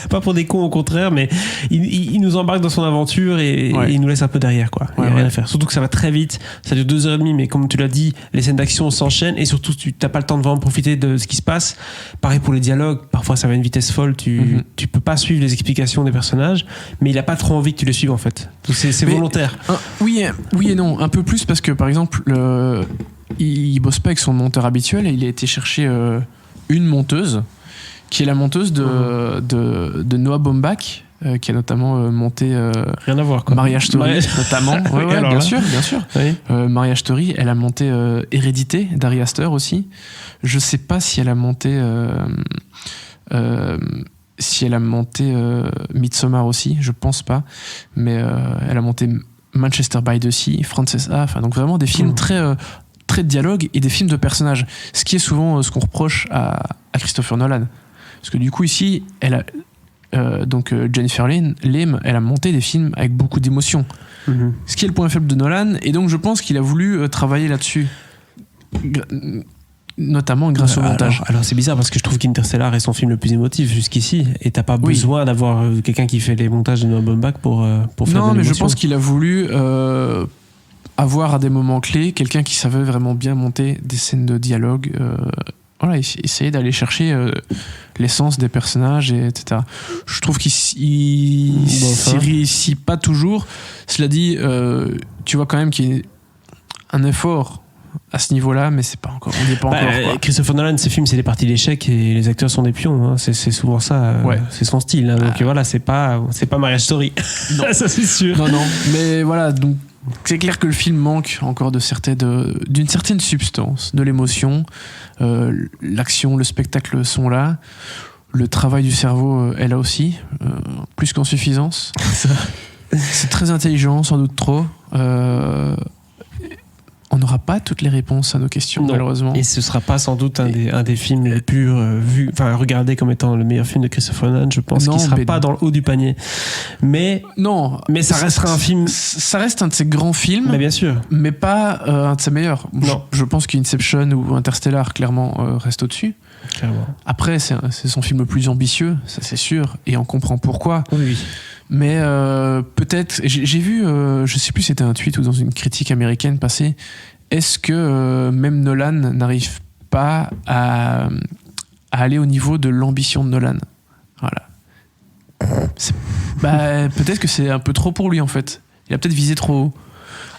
S1: pas pour des cons, au contraire, mais il nous embarque dans son aventure et il nous laisse un peu derrière, quoi. Il n'y a rien à faire, surtout que ça va très vite, ça dure 2h30, mais comme tu l'as dit, les scènes d'action s'enchaînent et surtout tu n'as pas le temps de vraiment profiter de ce qui se passe. Pareil pour les dialogues, parfois ça va à une vitesse folle, tu peux pas suivre les explications des personnages, mais il a pas trop envie que tu les suives en fait, donc c'est volontaire.
S2: Oui et non, un peu plus, parce que par exemple il bosse pas avec son monteur habituel et il a été chercher une monteuse qui est la monteuse de Noah Baumbach, qui a notamment monté
S1: rien à voir, quoi.
S2: Marriage Story notamment. Bien sûr. Oui. Marriage Story, elle a monté Hérédité d'Ari Aster aussi. Je sais pas si elle a monté Midsommar aussi, je pense pas, mais elle a monté Manchester by the Sea, Frances A, enfin donc vraiment des films très de dialogue et des films de personnages, ce qui est souvent ce qu'on reproche à Christopher Nolan. Parce que du coup ici, elle a Jennifer Lame, elle a monté des films avec beaucoup d'émotions. Ce qui est le point faible de Nolan, et donc je pense qu'il a voulu travailler là-dessus, notamment grâce au montage.
S1: Alors c'est bizarre parce que je trouve qu'Interstellar est son film le plus émotif jusqu'ici, et t'as pas besoin d'avoir quelqu'un qui fait les montages de Noah Baumbach pour faire de l'émotion.
S2: Non, mais je pense qu'il a voulu avoir à des moments clés quelqu'un qui savait vraiment bien monter des scènes de dialogue. Essayer d'aller chercher l'essence des personnages, etc. Je trouve qu'il s'y réussit pas toujours. Cela dit, tu vois quand même qu'il y a un effort à ce niveau-là, mais c'est pas encore, on n'y est pas encore, quoi.
S1: Christopher Nolan, ses films, c'est des parties d'échecs et les acteurs sont des pions, hein. C'est souvent ça, c'est son style, hein. Donc voilà, c'est pas Marriage Story. Non. Ça c'est sûr.
S2: Non, mais voilà, donc c'est clair que le film manque encore d'une certaine substance, de l'émotion. L'action, le spectacle sont là. Le travail du cerveau est là aussi, plus qu'en suffisance. C'est très intelligent, sans doute trop. On n'aura pas toutes les réponses à nos questions, malheureusement. Et
S1: ce sera pas sans doute un des films les plus regardés comme étant le meilleur film de Christopher Nolan. Je pense qu'il sera pas dans le haut du panier. Mais ça restera un film.
S2: Ça reste un de ses grands films.
S1: Mais bien sûr.
S2: Mais pas un de ses meilleurs.
S1: Non.
S2: Je pense qu'Inception ou Interstellar, clairement, reste au-dessus.
S1: Clairement.
S2: Après, c'est son film le plus ambitieux, ça c'est sûr. Et on comprend pourquoi.
S1: Oui.
S2: Mais peut-être, j'ai vu, je sais plus si c'était un tweet ou dans une critique américaine passée, est-ce que même Nolan n'arrive pas à aller au niveau de l'ambition de Nolan? Voilà. Peut-être que c'est un peu trop pour lui en fait. Il a peut-être visé trop haut.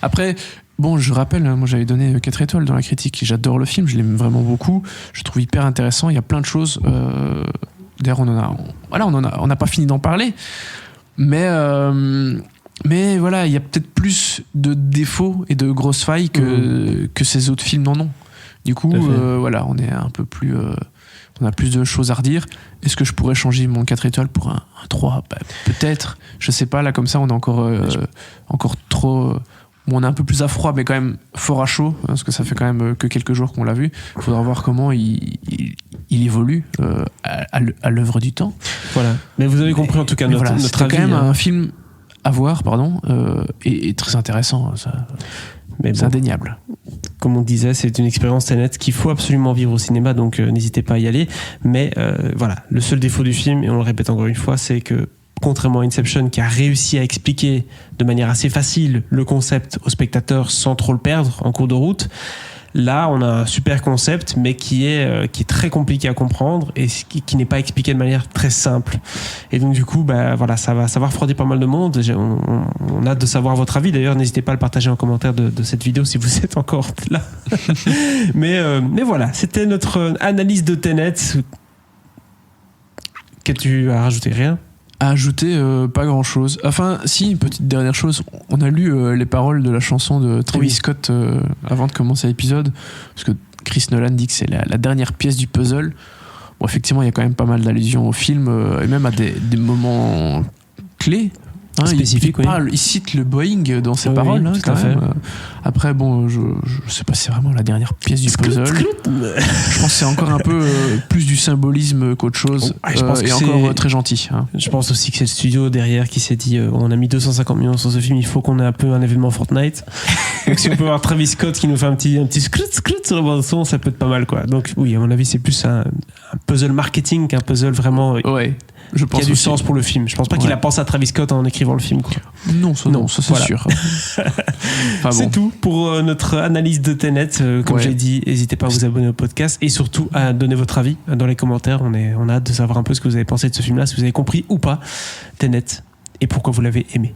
S2: Après, bon, je rappelle, moi j'avais donné 4 étoiles dans la critique. J'adore le film, je l'aime vraiment beaucoup. Je le trouve hyper intéressant. Il y a plein de choses. D'ailleurs, on n'a pas fini d'en parler. Mais voilà, il y a peut-être plus de défauts et de grosses failles que ces autres films n'en ont. Du coup, voilà, on est un peu plus... on a plus de choses à redire. Est-ce que je pourrais changer mon 4 étoiles pour un 3 ? Peut-être. Je sais pas, là, comme ça, on est encore trop... on est un peu plus à froid, mais quand même fort à chaud, parce que ça fait quand même que quelques jours qu'on l'a vu. Il faudra voir comment il évolue à l'œuvre du temps.
S1: Voilà. Mais vous avez compris en tout cas notre avis.
S2: C'est quand même un film à voir, et très intéressant. Mais c'est indéniable.
S1: Comme on disait, c'est une expérience Tenet qu'il faut absolument vivre au cinéma, donc n'hésitez pas à y aller. Mais voilà, le seul défaut du film, et on le répète encore une fois, c'est que contrairement à Inception qui a réussi à expliquer de manière assez facile le concept au spectateur sans trop le perdre en cours de route, là on a un super concept mais qui est très compliqué à comprendre et qui n'est pas expliqué de manière très simple. Et donc du coup voilà, ça va refroidir pas mal de monde. On a hâte de savoir votre avis, d'ailleurs n'hésitez pas à le partager en commentaire de cette vidéo si vous êtes encore là. mais voilà, c'était notre analyse de Tenet. Qu'as-tu à rajouter? Rien
S2: à ajouter? Pas grand chose. Enfin, si, une petite dernière chose. On a lu les paroles de la chanson de Travis Scott avant de commencer l'épisode, parce que Chris Nolan dit que c'est la dernière pièce du puzzle. Bon, effectivement, il y a quand même pas mal d'allusions au film et même à des moments clés.
S1: Spécifique,
S2: il cite le Boeing dans ses paroles.
S1: Oui, tout à fait.
S2: Après, bon, je sais pas si c'est vraiment la dernière pièce du puzzle. Je pense que c'est encore un peu plus du symbolisme qu'autre chose.
S1: Je pense
S2: et encore très gentil.
S1: Je pense aussi que c'est le studio derrière qui s'est dit on a mis 250 millions sur ce film, il faut qu'on ait un peu un événement Fortnite. Donc si on peut avoir Travis Scott qui nous fait un petit scrut sur le bord de son, ça peut être pas mal, quoi. Donc oui, à mon avis, c'est plus un puzzle marketing qu'un puzzle vraiment.
S2: Ouais. Je pense
S1: qui a du sens pour le film. Je pense pas qu'il a pensé à Travis Scott en écrivant le film, quoi.
S2: Non, ça c'est voilà. Sûr.
S1: C'est tout pour notre analyse de Tenet. Comme j'ai dit, n'hésitez pas à vous abonner au podcast et surtout à donner votre avis dans les commentaires. On a hâte de savoir un peu ce que vous avez pensé de ce film-là, si vous avez compris ou pas Tenet et pourquoi vous l'avez aimé.